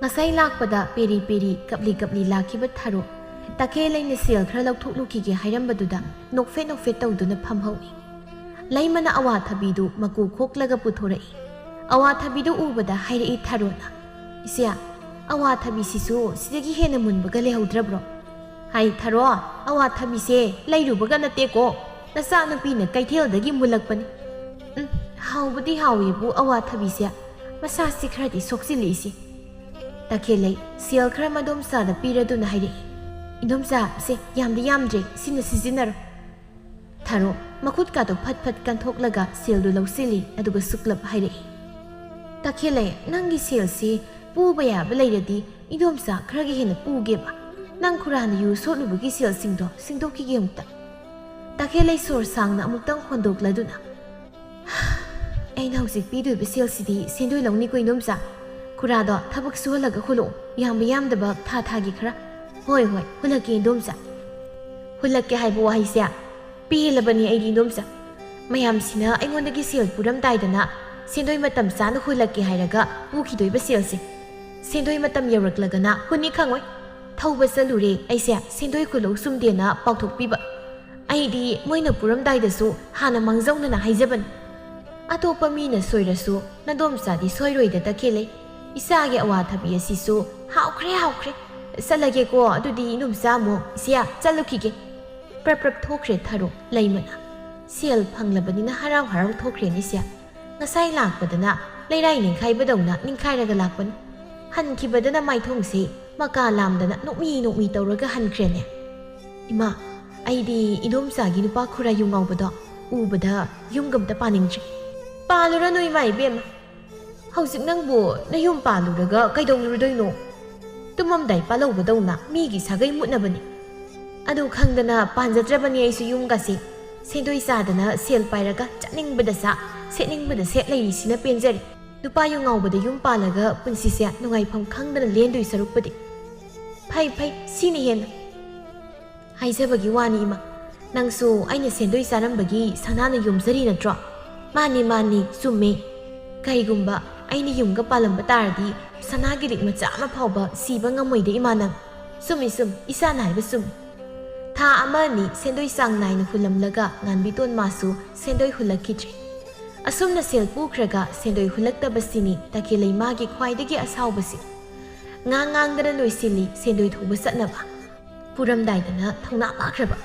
ꯉꯁꯥꯏ ꯂꯥꯛꯄꯗ ꯄꯦꯔꯤ ꯄꯦꯔꯤ ꯀꯞꯂꯤ ꯀꯞꯂꯤ ꯂꯥꯛꯈꯤꯕ ꯊꯥꯔꯣ ꯇꯈꯦꯜꯂꯩꯅ ꯁꯦꯜ ꯈꯔ ꯂꯧꯊꯣꯛꯂꯨꯈꯤꯒꯦ ꯍꯥꯏꯔꯝꯕꯗꯨꯗ ꯅꯣꯛꯐꯦꯠ ꯅꯣꯛꯐꯦꯠ ꯇꯧꯗꯨꯅ ꯐꯝꯍꯧꯏ ꯂꯩꯃꯅ ꯑꯋꯥꯊꯕꯤꯗꯨ ꯃꯀꯨ ꯈꯣꯛꯂꯒ ꯄꯨꯊꯣꯔꯛꯏ ꯑꯋꯥꯊꯕꯤꯗꯨ ꯎꯕꯗ ꯍꯥꯏꯔꯛꯏ ꯊꯥꯔꯣꯅ ꯏꯆꯦ ꯑꯋꯥꯊꯕꯤꯁꯤꯁꯨ ꯁꯤꯗꯒꯤ ꯍꯦꯟꯅ ꯃꯨꯟꯕꯒ ꯂꯩꯍꯧꯗ꯭ꯔꯕ꯭ꯔꯣ ꯍꯥꯏ ꯊꯥꯔꯣ ꯑꯋꯥꯊꯕꯤꯁꯦ ꯂꯩꯔꯨꯕꯒ ꯅꯠꯇꯦꯀꯣ ꯅꯆꯥꯅꯨꯄꯤꯅ ꯀꯩꯊꯦꯜꯗꯒꯤ ꯃꯨꯜꯂꯛꯄꯅꯤ ꯍꯥꯎꯕꯗꯤ ꯍꯥꯎꯏꯕꯨ ꯑꯋꯥꯊꯕꯤꯁꯦ ꯃꯁꯥꯁꯤ ꯈꯔꯗꯤ ꯁꯣꯛꯆꯤꯜꯂꯛꯏꯁꯤ ꯇꯈꯦꯜꯂꯩ ꯁꯦꯜ ꯈꯔ ꯃꯗꯣꯝꯆꯥꯗ ꯄꯤꯔꯗꯨꯅ ꯍꯥꯏꯔꯛꯏ ꯏꯗꯣꯝꯆꯥ ꯁꯦ ꯌꯥꯝꯗꯤ ꯌꯥꯝꯗ꯭ꯔꯦ ꯁꯤꯅ ꯁꯤꯖꯤꯟꯅꯔꯣ ꯊꯥꯔꯣ ꯃꯈꯨꯠꯀꯥꯗꯣ ꯐꯠ ꯐꯠ ꯀꯟꯊꯣꯛꯂꯒ ꯁꯦꯜꯗꯨ ꯂꯧꯁꯤꯜꯂꯤ ꯑꯗꯨꯒ ꯁꯨꯛꯂꯞ ꯍꯥꯏꯔꯛꯏ ꯇꯈꯦꯜꯂꯩ ꯅꯪꯒꯤ ꯁꯦꯜꯁꯤ ꯄꯨꯕ ꯌꯥꯕ ꯂꯩꯔꯗꯤ ꯏꯗꯣꯝꯆꯥ ꯈꯔꯒ ꯍꯦꯟꯅ ꯄꯨꯒꯦꯕ ꯅꯪ ꯈꯨꯔꯥꯅ ꯌꯨ ꯁꯣꯠꯂꯨꯕꯒꯤ ꯁꯦꯜꯁꯤꯡꯗꯣ ꯁꯤꯡꯗꯣꯛꯈꯤꯒꯦ ꯑꯃꯨꯛꯇ ꯇꯈꯦꯜꯂꯩ ꯁꯣꯔ ꯁꯥꯡꯅ ꯑꯃꯨꯛꯇꯪ ꯍꯣꯟꯗꯣꯛꯂꯗꯨꯅ ꯑꯩꯅ ꯍꯧꯖꯤꯛ ꯄꯤꯗꯣꯏꯕ ꯁꯦꯜꯁꯤꯗꯤ ꯁꯦꯟꯗꯣꯏ ꯂꯧꯅꯤꯀꯣ ꯏꯗꯣꯝꯆꯥ ꯈꯨꯔꯥꯗꯣ ꯊꯕꯛ ꯁꯨꯍꯜꯂꯒ ꯍꯨꯜꯂꯛꯑꯣ ꯌꯥꯝꯕ ꯌꯥꯝꯗꯕ ꯊꯥꯒꯤ ꯈꯔ ꯍꯣꯏ ꯍꯨꯜꯂꯛꯀꯦ ꯏꯗꯣꯝꯆꯥ ꯍꯨꯜꯂꯛꯀꯦ ꯍꯥꯏꯕ ꯋꯥꯍꯩꯁꯦ ꯄꯦꯜꯂꯕꯅꯤ ꯑꯩꯒꯤ ꯏꯗꯣꯝꯆꯥ ꯃꯌꯥꯝꯁꯤꯅ ꯑꯩꯉꯣꯟꯗꯒꯤ ꯁꯦꯜ ꯄꯨꯔꯝꯗꯥꯏꯗꯅ ꯁꯦꯟꯗꯣꯏ ꯃꯇꯝ ꯆꯥꯅ ꯍꯨꯜꯂꯛꯀꯦ ꯍꯥꯏꯔꯒ ꯄꯨꯈꯤꯗꯣꯏꯕ ꯁꯦꯜꯁꯦ ꯁꯦꯟꯗꯣꯏ ꯃꯇꯝ ꯌꯧꯔꯛꯂꯒꯅ ꯍꯨꯟꯅꯤ ꯈꯪꯉꯣꯏ ꯊꯧꯕ ꯆꯠꯂꯨꯔꯦ ꯑꯩꯁꯦ ꯁꯦꯟꯗꯣꯏ ꯈꯨꯜꯂꯧ ꯁꯨꯝꯗꯦꯅ ꯄꯥꯎꯊꯣꯛꯄꯤꯕ ꯑꯩꯗꯤ ꯃꯣꯏꯅ ꯄꯨꯔꯝꯗꯥꯏꯗꯁꯨ ꯍꯥꯟꯅ ꯃꯥꯡꯖꯧꯅꯅ ꯍꯥꯏꯖꯕꯅꯤ ꯑꯇꯣꯞꯄ ꯃꯤꯅ ꯁꯣꯏꯔꯁꯨ ꯅꯗꯣꯝꯆꯥꯗꯤ ꯁꯣꯏꯔꯣꯏꯗ ꯇꯈꯦꯜꯂꯩ ꯏꯆꯥꯒꯤ ꯑꯋꯥꯊꯕꯤ ꯑꯁꯤꯁꯨ ꯍꯥꯎꯈ꯭ꯔꯦ ꯆꯠꯂꯒꯦꯀꯣ ꯑꯗꯨꯗꯤ ꯏꯗꯣꯝꯆꯥ ꯑꯃꯨꯛ ꯏꯆꯦ ꯆꯠꯂꯨꯈꯤꯒꯦ ꯄ꯭ꯔꯞ ꯊꯣꯛꯈ꯭ꯔꯦ ꯊꯥꯔꯣ ꯂꯩꯃꯅ ꯁꯦꯜ ꯐꯪꯂꯕꯅꯤꯅ ꯍꯔꯥꯎ ꯊꯣꯛꯈ꯭ꯔꯦꯅꯦ ꯏꯆꯦ ꯉꯁꯥꯏ ꯂꯥꯛꯄꯗꯅ ꯂꯩꯔꯥꯏ ꯅꯤꯡꯈꯥꯏꯕꯗꯧꯅ ꯅꯤꯡꯈꯥꯏꯔꯒ ꯂꯥꯛꯄꯅꯤ ꯍꯟꯈꯤꯕꯗꯅ ꯃꯥꯏꯊꯣꯡꯁꯦ ꯃꯀꯥ ꯂꯥꯝꯗꯅ ꯅꯣꯛꯃꯤ ꯇꯧꯔꯒ ꯍꯟꯈ꯭ꯔꯦꯅꯦ ꯏꯃꯥ ꯑꯩꯗꯤ ꯏꯗꯣꯝꯆꯥꯒꯤ ꯅꯨꯄꯥ ꯈꯨꯔꯥ ꯌꯨ ꯉꯥꯎꯕꯗꯣ ꯎꯕꯗ ꯌꯨꯝꯒ ꯑꯝꯇ ꯄꯥꯅꯤꯡꯗ꯭ꯔꯦ ꯄꯥꯜꯂꯨꯔꯅꯨ ꯏꯃꯥ ꯏꯕꯦꯝꯃ ꯍꯧꯖꯤꯛ ꯅꯪꯕꯨ ꯅꯌꯨꯝ ꯄꯥꯜꯂꯨꯔꯒ ꯀꯩꯗꯧꯔꯨꯗꯣꯏꯅꯣ ꯇꯨꯝꯃꯝꯗꯥꯏ ꯄꯥꯜꯍꯧꯕꯗꯧꯅ ꯃꯤꯒꯤ ꯁꯥꯒꯩ ꯃꯨꯠꯅꯕꯅꯤ ꯑꯗꯨ ꯈꯪꯗꯅ ꯄꯥꯟꯖꯗ꯭ꯔꯕꯅꯤ ꯑꯩꯁꯨ ꯌꯨꯝꯒꯁꯤ ꯁꯦꯟꯗꯣꯏ ꯆꯥꯗꯅ ꯁꯦꯜ ꯄꯥꯏꯔꯒ ꯆꯠꯅꯤꯡꯕꯗ ꯆꯥ ꯁꯦꯠꯅꯤꯡꯕꯗ ꯁꯦꯠ ꯂꯩꯔꯤꯁꯤꯅ ꯄꯦꯟꯖꯔꯦ ꯅꯨꯄꯥ ꯌꯨ ꯉꯥꯎꯕꯗ ꯌꯨꯝ ꯄꯥꯜꯂꯒ ꯄꯨꯟꯁꯤꯁꯦ ꯅꯨꯡꯉꯥꯏꯐꯝ ꯈꯪꯗꯅ ꯂꯦꯟꯗꯣꯏ ꯁꯔꯨꯛꯄꯨꯗꯤ ꯐꯩ ꯁꯤꯅ ꯍꯦꯟꯅ ꯍꯥꯏꯖꯕꯒꯤ ꯋꯥꯅꯤ ꯏꯃꯥ ꯅꯪꯁꯨ ꯑꯩꯅ ꯁꯦꯟꯗꯣꯏ ꯆꯥꯔꯝꯕꯒꯤ ꯁꯅꯥꯅ ꯌꯣꯝꯖꯔꯤ ꯅꯠꯇ꯭ꯔꯣ ꯃꯥꯅꯤ ꯆꯨꯝꯃꯦ ꯀꯩꯒꯨꯝꯕ ꯑꯩꯅ ꯌꯨꯝꯒ ꯄꯥꯜꯂꯝꯕ ꯇꯥꯔꯗꯤ ꯁꯅꯥꯒꯤ ꯂꯤꯛ ꯃꯆꯥ ꯑꯃ ꯐꯥꯎꯕ ꯁꯤꯕ ꯉꯝꯃꯣꯏꯗ ꯏꯃꯥ ꯅꯪ ꯆꯨꯝꯃꯤ ꯏꯆꯥꯅ ꯍꯥꯏꯕ ꯆꯨꯝꯃꯤ ꯊꯥ ꯑꯃ ꯑꯅꯤ ꯁꯦꯟꯗꯣꯏ ꯆꯥꯡ ꯅꯥꯏꯅ ꯍꯨꯜꯂꯝꯂꯒ ꯉꯥꯟꯕꯤꯇꯣꯟ ꯃꯥꯁꯨ ꯁꯦꯟꯗꯣꯏ ꯍꯨꯜꯂꯛꯈꯤꯗ꯭ꯔꯦ ꯑꯁꯨꯝꯅ ꯁꯦꯜ ꯄꯨꯈ꯭ꯔꯒ ꯁꯦꯟꯗꯣꯏ ꯍꯨꯜꯂꯛꯇꯕꯁꯤꯅꯤ ꯇꯈꯦꯜꯂꯩ ꯃꯥꯒꯤ ꯈ꯭ꯋꯥꯏꯗꯒꯤ ꯑꯁꯥꯎꯕꯁꯤ ꯉꯥꯡꯗꯅ ꯂꯣꯏꯁꯤꯜꯂꯤ ꯁꯦꯟꯗꯣꯏ ꯊꯧꯕ ꯆꯠꯅꯕ ꯄꯨꯔꯝꯗꯥꯏꯗꯅ ꯊꯧꯅꯥ ꯐꯥꯈ꯭ꯔꯕ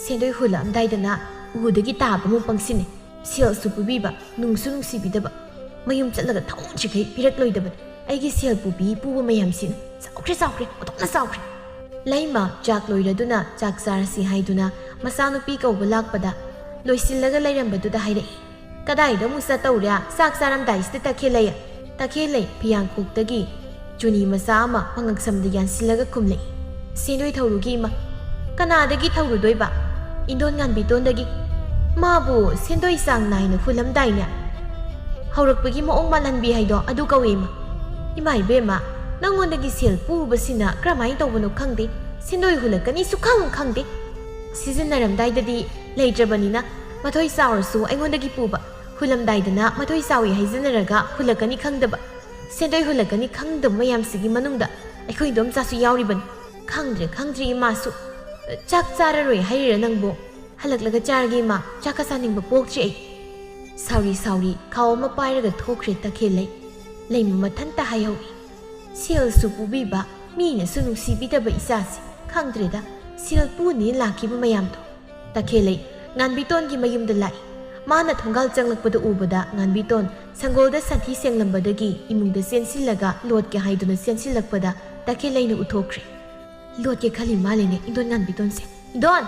ꯁꯦꯟꯗꯣꯏ ꯍꯨꯜꯂꯛꯑꯝꯗꯥꯏꯗꯅ ꯎꯗꯒꯤ ꯇꯥꯕꯃꯨꯛ ꯄꯪꯁꯤꯟꯅꯤ ꯁꯦꯜꯁꯨ ꯄꯨꯕꯤꯕ ꯅꯨꯡꯁꯨ ꯅꯨꯡꯁꯤꯕꯤꯗꯕ ꯃꯌꯨꯝ ꯆꯠꯂꯒ ꯊꯧꯗ꯭ꯔꯤꯈꯩ ꯄꯤꯔꯛꯂꯣꯏꯗꯕꯅꯤ ꯑꯩꯒꯤ ꯁꯦꯜ ꯄꯨꯕ ꯃꯌꯥꯝꯁꯤꯅ ꯆꯥꯎꯈ꯭ꯔꯦ ꯑꯣꯟꯊꯣꯛꯅ ꯆꯥꯎꯈ꯭ꯔꯦ ꯂꯩꯃ ꯆꯥꯛ ꯂꯣꯏꯔꯗꯨꯅ ꯆꯥꯛ ꯆꯥꯔꯁꯤ ꯍꯥꯏꯗꯨꯅ ꯃꯆꯥꯅꯨꯄꯤ ꯀꯧꯕ ꯂꯥꯛꯄꯗ ꯂꯣꯏꯁꯤꯜꯂꯒ ꯂꯩꯔꯝꯕꯗꯨꯗ ꯍꯥꯏꯔꯛꯏ ꯀꯗꯥꯏꯗ ꯑꯃꯨꯛ ꯆꯠꯇꯧꯔꯦ ꯆꯥꯛ ꯆꯥꯔꯝꯗꯥꯏꯁꯤꯗ ꯇꯈꯦꯜꯂꯩ ꯐꯤꯌꯥꯡꯈꯣꯛꯇꯒꯤ ꯆꯨꯅꯤ ꯃꯆꯥ ꯑꯃ ꯃꯉꯛꯁꯝꯗ ꯌꯥꯟꯁꯤꯜꯂꯒ ꯈꯨꯝꯂꯛꯏ ꯁꯦꯟꯗꯣꯏ ꯊꯧꯔꯨꯒꯤ ꯏꯃꯥ ꯀꯅꯥꯗꯒꯤ ꯊꯧꯔꯨꯗꯣꯏꯕ ꯏꯟꯗꯣꯟ ꯉꯥꯟꯕꯤꯇꯣꯟꯗꯒꯤ ꯃꯥꯕꯨ ꯁꯦꯟꯗꯣꯏ ꯆꯥꯡ ꯅꯥꯏꯅ ꯍꯨꯜꯂꯝꯗꯥꯏꯅꯦ ꯍꯧꯔꯛꯄꯒꯤ ꯃꯑꯣꯡ ꯃꯥꯜꯍꯟꯕꯤ ꯍꯥꯏꯗꯣ ꯑꯗꯨ ꯀꯧꯏ ꯏꯃꯥ ꯏꯕꯦꯝꯃ ꯅꯪꯉꯣꯟꯗꯒꯤ ꯁꯦꯜ ꯄꯨꯕꯁꯤꯅ ꯀꯔꯝꯍꯥꯏꯅ ꯇꯧꯕꯅꯣ ꯈꯪꯗꯦ ꯁꯦꯟꯗꯣꯏ ꯍꯨꯜꯂꯛꯀꯅꯤ ꯁꯨꯈꯪ ꯈꯪꯗꯦ ꯁꯤꯖꯤꯟꯅꯔꯝꯗꯥꯏꯗꯗꯤ ꯂꯩꯇ꯭ꯔꯕꯅꯤꯅ ꯃꯊꯣꯏ ꯆꯥꯎꯔꯁꯨ ꯑꯩꯉꯣꯟꯗꯒꯤ ꯄꯨꯕ ꯍꯨꯜꯂꯝꯗꯥꯏꯗꯅ ꯃꯊꯣꯏ ꯆꯥꯎꯏ ꯍꯥꯏꯖꯟꯅꯔꯒ ꯍꯨꯜꯂꯛꯀꯅꯤ ꯈꯪꯗꯕ ꯁꯦꯟꯗꯣꯏ ꯍꯨꯜꯂꯛꯀꯅꯤ ꯈꯪꯗꯕ ꯃꯌꯥꯝꯁꯤꯒꯤ ꯃꯅꯨꯡꯗ ꯑꯩꯈꯣꯏ ꯏꯗꯣꯝꯆꯥꯁꯨ ꯌꯥꯎꯔꯤꯕꯅꯤ ꯈꯪꯗ꯭ꯔꯦ ꯏꯃꯥꯁꯨ ꯆꯥꯛ ꯆꯥꯔꯔꯣꯏ ꯍꯥꯏꯔꯤꯔ ꯅꯪꯕꯨ ꯍꯜꯂꯛꯂꯒ ꯆꯥꯔꯒꯦ ꯏꯃꯥ ꯆꯥꯛꯀ ꯆꯥꯅꯤꯡꯕ ꯄꯣꯛꯇ꯭ꯔꯤ ꯑꯩ ꯁꯥꯎꯔꯤ ꯈꯥꯎ ꯑꯃ ꯄꯥꯏꯔꯒ ꯊꯣꯛꯈ꯭ꯔꯦ ꯇꯈꯦꯜꯂꯩ ꯂꯩꯃ ꯃꯊꯟꯇ ꯍꯥꯏꯍꯧꯏ ꯁꯦꯜꯁꯨ ꯄꯨꯕꯤꯕ ꯃꯤꯅꯁꯨ ꯅꯨꯡꯁꯤꯕꯤꯗꯕ ꯏꯆꯥꯁꯤ ꯈꯪꯗ꯭ꯔꯦꯗ ꯁꯦꯜ ꯄꯨꯅꯤ ꯂꯥꯛꯈꯤꯕ ꯃꯌꯥꯝꯗꯣ ꯇꯈꯦꯜꯂꯩ ꯉꯥꯟꯕꯤꯇꯣꯟꯒꯤ ꯃꯌꯨꯝꯗ ꯂꯥꯛꯏ ꯃꯥꯅ ꯊꯣꯡꯒꯥꯜ ꯆꯪꯂꯛꯄꯗ ꯎꯕꯗ ꯉꯥꯟꯕꯤꯇꯣꯟ ꯁꯪꯒꯣꯜꯗ ꯁꯟꯊꯤ ꯁꯦꯡꯂꯝꯕꯗꯒꯤ ꯏꯃꯨꯡꯗ ꯆꯦꯟꯁꯤꯜꯂꯒ ꯂꯣꯠꯀꯦ ꯍꯥꯏꯗꯨꯅ ꯆꯦꯟꯁꯤꯜꯂꯛꯄꯗ ꯇꯈꯦꯜꯂꯩꯅ ꯎꯠꯊꯣꯛꯈ꯭ꯔꯦ ꯂꯣꯠꯀꯦ ꯈꯜꯂꯤ ꯃꯥꯜꯂꯤꯅꯦ ꯏꯟꯗꯣꯟ ꯉꯥꯟꯕꯤꯇꯣꯟꯁꯦ ꯏꯟꯗꯣꯟ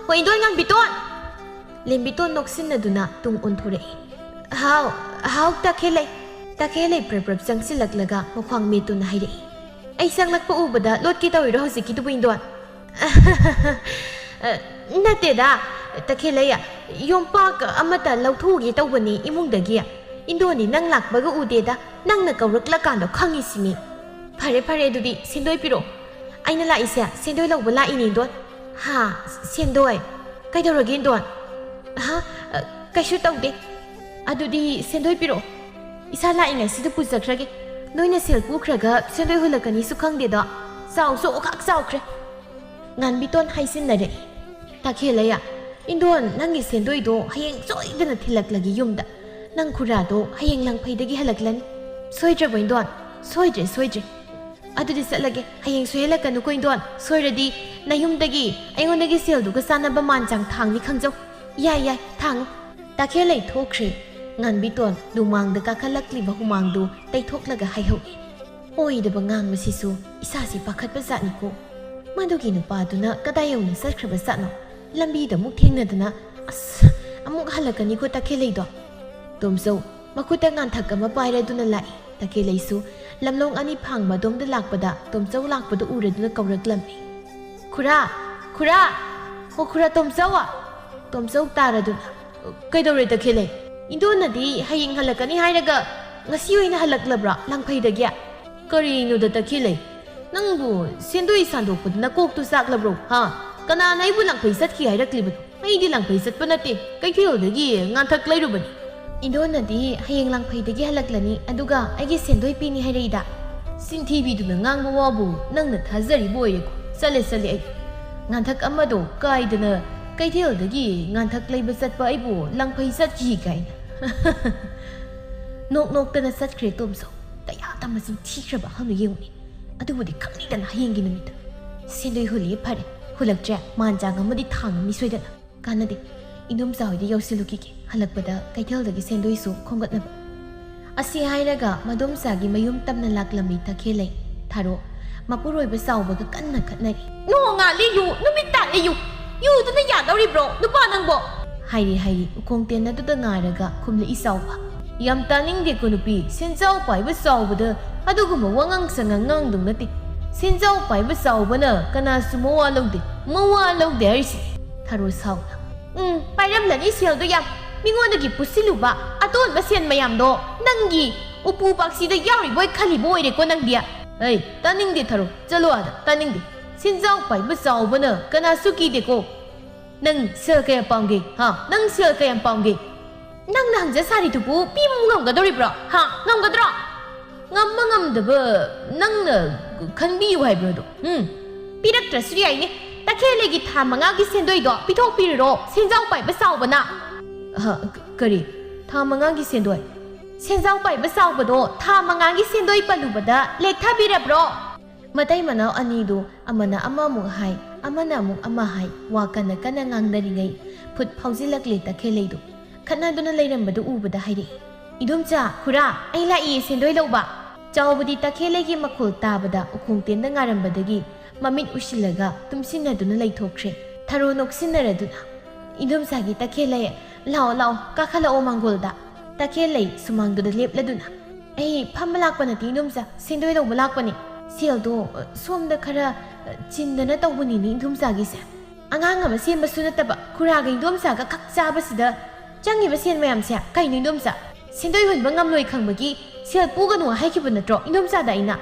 ꯍꯣꯏ ꯏꯟꯗꯣꯟ ꯉꯥꯟꯕꯤꯇꯣꯟ ꯂꯦꯝꯕꯤꯇꯣꯟ ꯅꯣꯛꯁꯤꯟꯅꯗꯨꯅ ꯇꯨꯡ ꯑꯣꯟꯊꯣꯔꯛꯏ ꯍꯥꯎ ꯇꯈꯦꯜꯂꯩ ꯄ꯭ꯔꯞ ꯆꯪꯁꯤꯜꯂꯛꯂꯒ ꯃꯈ꯭ꯋꯥꯡ ꯃꯦꯠꯇꯨꯅ ꯍꯥꯏꯔꯛꯏ ꯑꯩ ꯆꯪꯂꯛꯄ ꯎꯕꯗ ꯂꯣꯠꯀꯦ ꯇꯧꯔꯤꯔꯣ ꯍꯧꯖꯤꯛꯀꯤꯗꯨꯕꯨ ꯏꯟꯗꯣꯟ ꯅꯠꯇꯦꯗ ꯇꯈꯦꯜꯂꯩ ꯌꯣꯝꯄꯥꯛ ꯑꯃꯇ ꯂꯧꯊꯣꯛꯎꯒꯦ ꯇꯧꯕꯅꯤ ꯏꯃꯨꯡꯗꯒꯤ ꯏꯟꯗꯣꯟꯗꯤ ꯅꯪ ꯂꯥꯛꯄꯒ ꯎꯗꯦꯗ ꯅꯪꯅ ꯀꯧꯔꯛꯂꯀꯥꯟꯗ ꯈꯪꯉꯤꯁꯤꯅꯤ ꯐꯔꯦ ꯐꯔꯦ ꯑꯗꯨꯗꯤ ꯁꯦꯟꯗꯣꯏ ꯄꯤꯔꯛꯑꯣ ꯑꯩꯅ ꯂꯥꯛꯏꯁꯦ ꯁꯦꯟꯗꯣꯏ ꯂꯧꯕ ꯂꯥꯛꯏꯅꯦ ꯏꯟꯗꯣꯟ ꯍꯥ ꯁꯦꯟꯗꯣꯏ ꯀꯩꯗꯧꯔꯒꯦ ꯏꯟꯗꯣꯟ ꯍꯥ ꯀꯩꯁꯨ ꯇꯧꯗꯦ ꯑꯗꯨꯗꯤ ꯁꯦꯟꯗꯣꯏ ꯄꯤꯔꯛꯑꯣ ꯏꯁꯥ ꯂꯥꯛꯏꯉꯩꯁꯤꯗ ꯄꯨꯖꯈ꯭ꯔꯒꯦ ꯅꯣꯏꯅ ꯁꯦꯜ ꯄꯨꯈ꯭ꯔꯒ ꯁꯦꯟꯗꯣꯏ ꯍꯨꯜꯂꯛꯀꯅꯤꯁꯨ ꯈꯪꯗꯦꯗꯣ ꯆꯥꯎꯁꯨ ꯑꯣꯀꯥꯛ ꯆꯥꯎꯈ꯭ꯔꯦ ꯉꯥꯟꯕꯤꯇꯣꯟ ꯍꯥꯏꯁꯤꯟꯅꯔꯛꯏ ꯇꯈꯦꯜꯂꯩꯌꯥ ꯏꯟꯗꯣꯟ ꯅꯪꯒꯤ ꯁꯦꯟꯗꯣꯏꯗꯣ ꯍꯌꯦꯡ ꯁꯣꯏꯗꯅ ꯊꯤꯜꯂꯛꯂꯒꯦ ꯌꯨꯝꯗ ꯅꯪ ꯈꯨꯔꯥꯗꯣ ꯍꯌꯦꯡ ꯂꯪꯐꯩꯗꯒꯤ ꯍꯜꯂꯛꯂꯅꯤ ꯁꯣꯏꯗ꯭ꯔꯕꯣ ꯏꯟꯗꯣꯟ ꯁꯣꯏꯗ꯭ꯔꯦ ꯑꯗꯨꯗꯤ ꯆꯠꯂꯒꯦ ꯍꯌꯦꯡ ꯁꯣꯏꯍꯜꯂꯛꯀꯅꯨꯀꯣ ꯏꯟꯗꯣꯟ ꯁꯣꯏꯔꯗꯤ ꯅꯌꯨꯝꯗꯒꯤ ꯑꯩꯉꯣꯟꯗꯒꯤ ꯁꯦꯜꯗꯨꯒ ꯆꯥꯟꯅꯕ ꯃꯥꯟꯆꯥꯡ ꯊꯥꯡꯅꯤ ꯈꯪꯖꯧ ꯌꯥꯏ ꯊꯥꯡꯉꯨ ꯇꯈꯦꯜꯂꯩ ꯊꯣꯛꯈ꯭ꯔꯦ ꯉꯥꯟꯕꯤꯇꯣꯟ ꯂꯨꯃꯥꯡꯗ ꯀꯥꯈꯠꯂꯛꯂꯤꯕ ꯍꯨꯃꯥꯡꯗꯨ ꯇꯩꯊꯣꯛꯂꯒ ꯍꯥꯏꯍꯧꯏ ꯑꯣꯏꯗꯕ ꯉꯥꯡꯕꯁꯤꯁꯨ ꯏꯁꯥꯁꯤ ꯄꯥꯈꯠꯄ ꯖꯥꯠꯅꯤꯀꯣ ꯃꯗꯨꯒꯤ ꯅꯨꯄꯥꯗꯨꯅ ꯀꯗꯥꯏ ꯌꯧꯅ ꯆꯠꯈ꯭ꯔꯕ ꯖꯥꯠꯅꯣ ꯂꯝꯕꯤꯗ ꯑꯃꯨꯛ ꯊꯦꯡꯅꯗꯅ ꯑꯁ ꯑꯃꯨꯛ ꯍꯜꯂꯛꯀꯅꯤꯀꯣ ꯇꯈꯦꯜꯂꯩꯗꯣ ꯇꯣꯝꯆꯧ ꯃꯈꯨꯠꯇ ꯉꯥꯟꯊꯛ ꯑꯃ ꯄꯥꯏꯔꯗꯨꯅ ꯂꯥꯛꯏ ꯇꯈꯦꯜꯂꯩꯁꯨ ꯂꯝꯂꯣꯡ ꯑꯅꯤ ꯐꯥꯡꯕ ꯑꯗꯣꯝꯗ ꯂꯥꯛꯄꯗ ꯇꯣꯝꯆꯧ ꯂꯥꯛꯄꯗ ꯎꯔꯗꯨꯅ ꯀꯧꯔꯛꯂꯝꯃꯤ ꯈꯨꯔꯥ ꯍꯣ ꯈꯨꯔꯥ ꯇꯣꯝꯆꯧ ꯇꯥꯔꯗꯨꯅ ꯀꯩꯗꯧꯔꯦ ꯇꯈꯦꯜꯂꯩ ꯏꯟꯗꯣꯟꯅꯗꯤ ꯍꯌꯦꯡ ꯍꯜꯂꯛꯀꯅꯤ ꯍꯥꯏꯔꯒ ꯉꯁꯤ ꯑꯣꯏꯅ ꯍꯜꯂꯛꯂꯕ꯭ꯔꯥ ꯂꯪꯐꯩꯗꯒꯤ ꯀꯔꯤꯅꯣꯗ ꯇꯈꯦꯜꯂꯩ ꯅꯪꯕꯨ ꯁꯦꯟꯗꯣꯏ ꯁꯥꯟꯗꯣꯛꯄꯗꯅ ꯀꯣꯛꯇꯨ ꯆꯥꯛꯂꯕ꯭ꯔꯣ ꯍꯥ ꯀꯅꯥꯅ ꯑꯩꯕꯨ ꯂꯪꯐꯩ ꯆꯠꯈꯤ ꯍꯥꯏꯔꯛꯂꯤꯕꯅꯣ ꯑꯩꯗꯤ ꯂꯪꯐꯩ ꯆꯠꯄ ꯅꯠꯇꯦ ꯀꯩꯊꯦꯜꯗꯒꯤ ꯉꯥꯟꯊꯛ ꯂꯩꯔꯨꯕꯅꯤ ꯏꯟꯗꯣꯟꯅꯗꯤ ꯍꯌꯦng ꯂꯪꯐꯩꯗꯒꯤ ꯍꯜꯂꯛꯂꯅꯤ ꯑꯗꯨꯒ ꯑꯩꯒꯤ ꯁꯦꯟꯗꯣꯏ ꯄꯤꯅꯤ ꯍꯥꯏꯔꯛꯏꯗ ꯆꯤꯟꯊꯤꯕꯤꯗꯨꯅ ꯉꯥꯡꯕ ꯋꯥꯕꯨ ꯅꯪꯅ ꯊꯥꯖꯔꯤꯕ ꯑꯣꯏꯔꯦꯀꯣ ꯆꯠꯂꯦ ꯑꯩ ꯉꯥꯟꯊꯛ ꯑꯃꯗꯣ ꯀꯥꯏꯗꯅ ꯀꯩꯊꯦꯜꯗꯒꯤ ꯉꯥꯟꯊꯛ ꯂꯩꯕ ꯆꯠꯄ ꯑꯩꯕꯨ ꯂꯪꯐꯩ ꯆꯠꯈꯤ ꯀꯥꯏꯅ ꯅꯣꯛꯇꯅ ꯆꯠꯈ꯭ꯔꯦ ꯇꯣꯝꯆꯧ ꯀꯌꯥꯗ ꯃꯁꯤꯡ ꯊꯤꯈ꯭ꯔꯕ ꯍꯪꯅ ꯌꯦꯡꯉꯨꯅꯤ ꯑꯗꯨꯕꯨꯗꯤ ꯈꯪꯅꯤꯗꯅ ꯍꯌꯦꯡꯒꯤ ꯅꯨꯃꯤꯠꯇ ꯁꯦꯟꯗꯣꯏ ꯍꯨꯜꯂꯤ ꯐꯔꯦ ꯍꯨꯜꯂꯛꯇ꯭ꯔꯦ ꯃꯥꯟꯆꯥꯡ ꯑꯃꯗꯤ ꯊꯥꯡꯉꯝꯅꯤ ꯁꯣꯏꯗꯅ ꯀꯥꯟꯅꯗꯦ ꯏꯟꯗꯣꯝꯆꯥ ꯍꯣꯏꯗ ꯌꯧꯁꯤꯜꯂꯨꯈꯤꯒꯦ ꯍꯜꯂꯛꯄꯗ ꯀꯩꯊꯦꯜꯗꯒꯤ ꯁꯦꯟꯗꯣꯏꯁꯨ ꯈꯣꯝꯒꯠꯅꯕ ꯑꯁꯤ ꯍꯥꯏꯔꯒ ꯃꯗꯣꯝꯆꯥꯒꯤ ꯃꯌꯨꯝ ꯇꯝꯅ ꯂꯥꯛꯂꯝꯃꯤ ꯇꯈꯦꯜꯂꯩ ꯊꯥꯔꯣ ꯃꯄꯨꯔꯣꯏꯕ ꯆꯥꯎꯕꯒ ꯀꯟꯅ ꯈꯠꯅꯔꯤ ꯅꯣꯡꯉꯥꯜꯂꯤ ꯌꯨ ꯅꯨꯃꯤꯠ ꯇꯥꯔꯦ ꯌꯨꯗꯨꯅ ꯌꯥꯗꯧꯔꯤꯕ꯭ꯔꯣ ꯅꯨꯄꯥ ꯅꯪꯕꯣ ꯍꯥꯏꯔꯤ ꯎꯈꯣꯡꯇꯦꯟ ꯑꯗꯨꯗ ꯉꯥꯏꯔꯒ ꯈꯨꯝꯂꯛꯏ ꯆꯥꯎꯕ ꯌꯥꯝ ꯇꯥꯅꯤꯡꯗꯦꯀꯣ ꯅꯨꯄꯤ ꯁꯦꯟꯖꯥꯎ ꯄꯥꯏꯕ ꯆꯥꯎꯕꯗ ꯑꯗꯨꯒꯨꯝꯕ ꯋꯥꯉꯥꯡ ꯁꯉꯥꯡ ꯉꯥꯡꯗꯧ ꯅꯠꯇꯦ ꯁꯦꯟꯖꯥꯎ ꯄꯥꯏꯕ ꯆꯥꯎꯕꯅ ꯀꯅꯥꯁꯨ ꯃꯋꯥ ꯂꯧꯗꯦ ꯍꯥꯏꯔꯤꯁꯤ ꯊꯥꯔꯣ ꯁꯥꯎꯅ ꯄꯥꯏꯔꯝꯂꯅꯤ ꯁꯦꯜꯗꯣ ꯌꯥꯝ ꯃꯤꯉꯣꯟꯗꯒꯤ ꯄꯨꯁꯤꯜꯂꯨꯕ ꯑꯇꯣꯟꯕ ꯁꯦꯟ ꯃꯌꯥꯝꯗꯣ ꯅꯪꯒꯤ ꯎꯄꯨ ꯄꯥꯛꯁꯤꯗ ꯌꯥꯎꯔꯤꯕꯣꯏ ꯈꯜꯂꯤꯕ ꯑꯣꯏꯔꯦꯀꯣ ꯅꯪꯗꯤ ꯑꯩ ꯇꯥꯅꯤꯡꯗꯦ ꯊꯥꯔꯣ ꯆꯠꯂꯣ ꯑꯥꯗ ꯇꯥꯅꯤꯡꯗꯦ ꯁꯦꯟꯖꯥꯎ ꯄꯥꯏꯕ ꯆꯥꯎꯕꯅ ꯀꯅꯥꯁꯨ ꯀꯤꯗꯦꯀꯣ ꯅꯪ ꯁꯦꯜ ꯀꯌꯥ ꯄꯥꯝꯒꯦ ꯅꯪ ꯁꯦꯜ ꯀꯌꯥ ꯄꯥꯝꯒꯦ ꯅꯪꯅ ꯍꯪꯖ ꯁꯥꯔꯤꯗꯨꯕꯨ ꯄꯤꯕ ꯉꯝꯒꯗꯧꯔꯤꯕ꯭ꯔꯣ ꯉꯝꯒꯗ꯭ꯔꯣ ꯉꯝꯕ ꯉꯝꯗꯕ ꯅꯪꯅ ꯈꯟꯕꯤꯌꯨ ꯍꯥꯏꯕ꯭ꯔꯣꯗꯣ ꯄꯤꯔꯛꯇ꯭ꯔꯁꯨ ꯌꯥꯏꯅꯦ ꯇꯈꯦꯜꯂꯩꯒꯤ ꯊꯥ 5ꯒꯤ ꯁꯦꯟꯗꯣꯏꯗꯣ ꯄꯤꯊꯣꯛꯄꯤꯔꯣ ꯁꯦꯟꯖꯥꯎ ꯄꯥꯏꯕ ꯆꯥꯎꯕꯅ ꯀꯔꯤ ꯊꯥ 5ꯒꯤ ꯁꯦꯟꯗꯣꯏ ꯁꯦꯟꯖꯥꯎ ꯄꯥꯏꯕ ꯆꯥꯎꯕꯗꯣ ꯊꯥ 5ꯒꯤ ꯁꯦꯟꯗꯣꯏ ꯄꯜꯂꯨꯕꯗ ꯂꯦꯛꯊꯕꯤꯔꯕ꯭ꯔꯣ ꯃꯇꯩ ꯃꯅꯥꯎ ꯑꯅꯤꯗꯨ ꯑꯃꯅ ꯑꯃꯃꯨꯛ ꯍꯥꯏ ꯑꯃꯅ ꯑꯃꯨꯛ ꯑꯃ ꯍꯥꯏ ꯋꯥ ꯀꯟꯅ ꯉꯥꯡꯅꯔꯤꯉꯩ ꯐꯨꯠ ꯐꯥꯎꯖꯤꯜꯂꯛꯂꯦ ꯇꯈꯦꯜꯂꯩꯗꯨ ꯈꯠꯅꯗꯨꯅ ꯂꯩꯔꯝꯕꯗꯨ ꯎꯕꯗ ꯍꯥꯏꯔꯛꯏ ꯏꯗꯣꯝꯆꯥ ꯈꯨꯔꯥ ꯑꯩ ꯂꯥꯛꯏꯌꯦ ꯁꯦꯟꯗꯣꯏ ꯂꯧꯕ ꯆꯥꯎꯕꯗꯤ ꯇꯈꯦꯜꯂꯩꯒꯤ ꯃꯈꯣꯜ ꯇꯥꯕꯗ ꯎꯈꯣꯡꯇꯦꯟꯗ ꯉꯥꯔꯝꯕꯗꯒꯤ ꯃꯃꯤꯠ ꯎꯏꯁꯤꯜꯂꯒ ꯇꯨꯝꯁꯤꯟꯅꯗꯨꯅ ꯂꯩꯊꯣꯛꯈ꯭ꯔꯦ ꯊꯔꯣ ꯅꯣꯛꯁꯤꯟꯅꯔꯗꯨꯅ ꯏꯗꯣꯝꯆꯥꯒꯤ ꯇꯈꯦꯜꯂꯩ ꯂꯥꯛꯑꯣ ꯀꯥꯈꯠꯂꯛꯑꯣ ꯃꯥꯡꯒꯣꯜꯗ ꯇꯈꯦꯜꯂꯩ ꯁꯨꯃꯥꯡꯗꯨꯗ ꯂꯦꯞꯂꯗꯨꯅ ꯑꯩ ꯐꯝꯕ ꯂꯥꯛꯄ ꯅꯠꯇꯦ ꯏꯗꯣꯝꯆꯥ ꯁꯦꯟꯗꯣꯏ ꯂꯧꯕ ꯂꯥꯛꯄꯅꯤ ꯁꯦꯜꯗꯣ ꯁꯣꯝꯗ ꯈꯔ ꯆꯤꯟꯗꯅ ꯇꯧꯕꯅꯤꯅꯦ ꯏꯗꯣꯝꯆꯥꯒꯤꯁꯦ ꯑꯉꯥꯡ ꯑꯃ ꯁꯦꯝꯕꯁꯨ ꯅꯠꯇꯕ ꯈꯨꯔꯥꯒ ꯏꯗꯣꯝꯆꯥꯒ ꯈꯛ ꯆꯥꯕꯁꯤꯗ ꯆꯪꯉꯤꯕ ꯁꯦꯟ ꯃꯌꯥꯝꯁꯦ ꯀꯩꯅꯣ ꯏꯗꯣꯝꯆꯥ ꯁꯦꯟꯗꯣꯏ ꯍꯨꯟꯕ ꯉꯝꯂꯣꯏ ꯈꯪꯕꯒꯤ ꯁꯦꯜ ꯄꯨꯒꯅꯨ ꯍꯥꯏꯈꯤꯕ ꯅꯠꯇ꯭ರೋ ꯏꯗꯣꯝꯆꯥꯗ ꯑꯩꯅ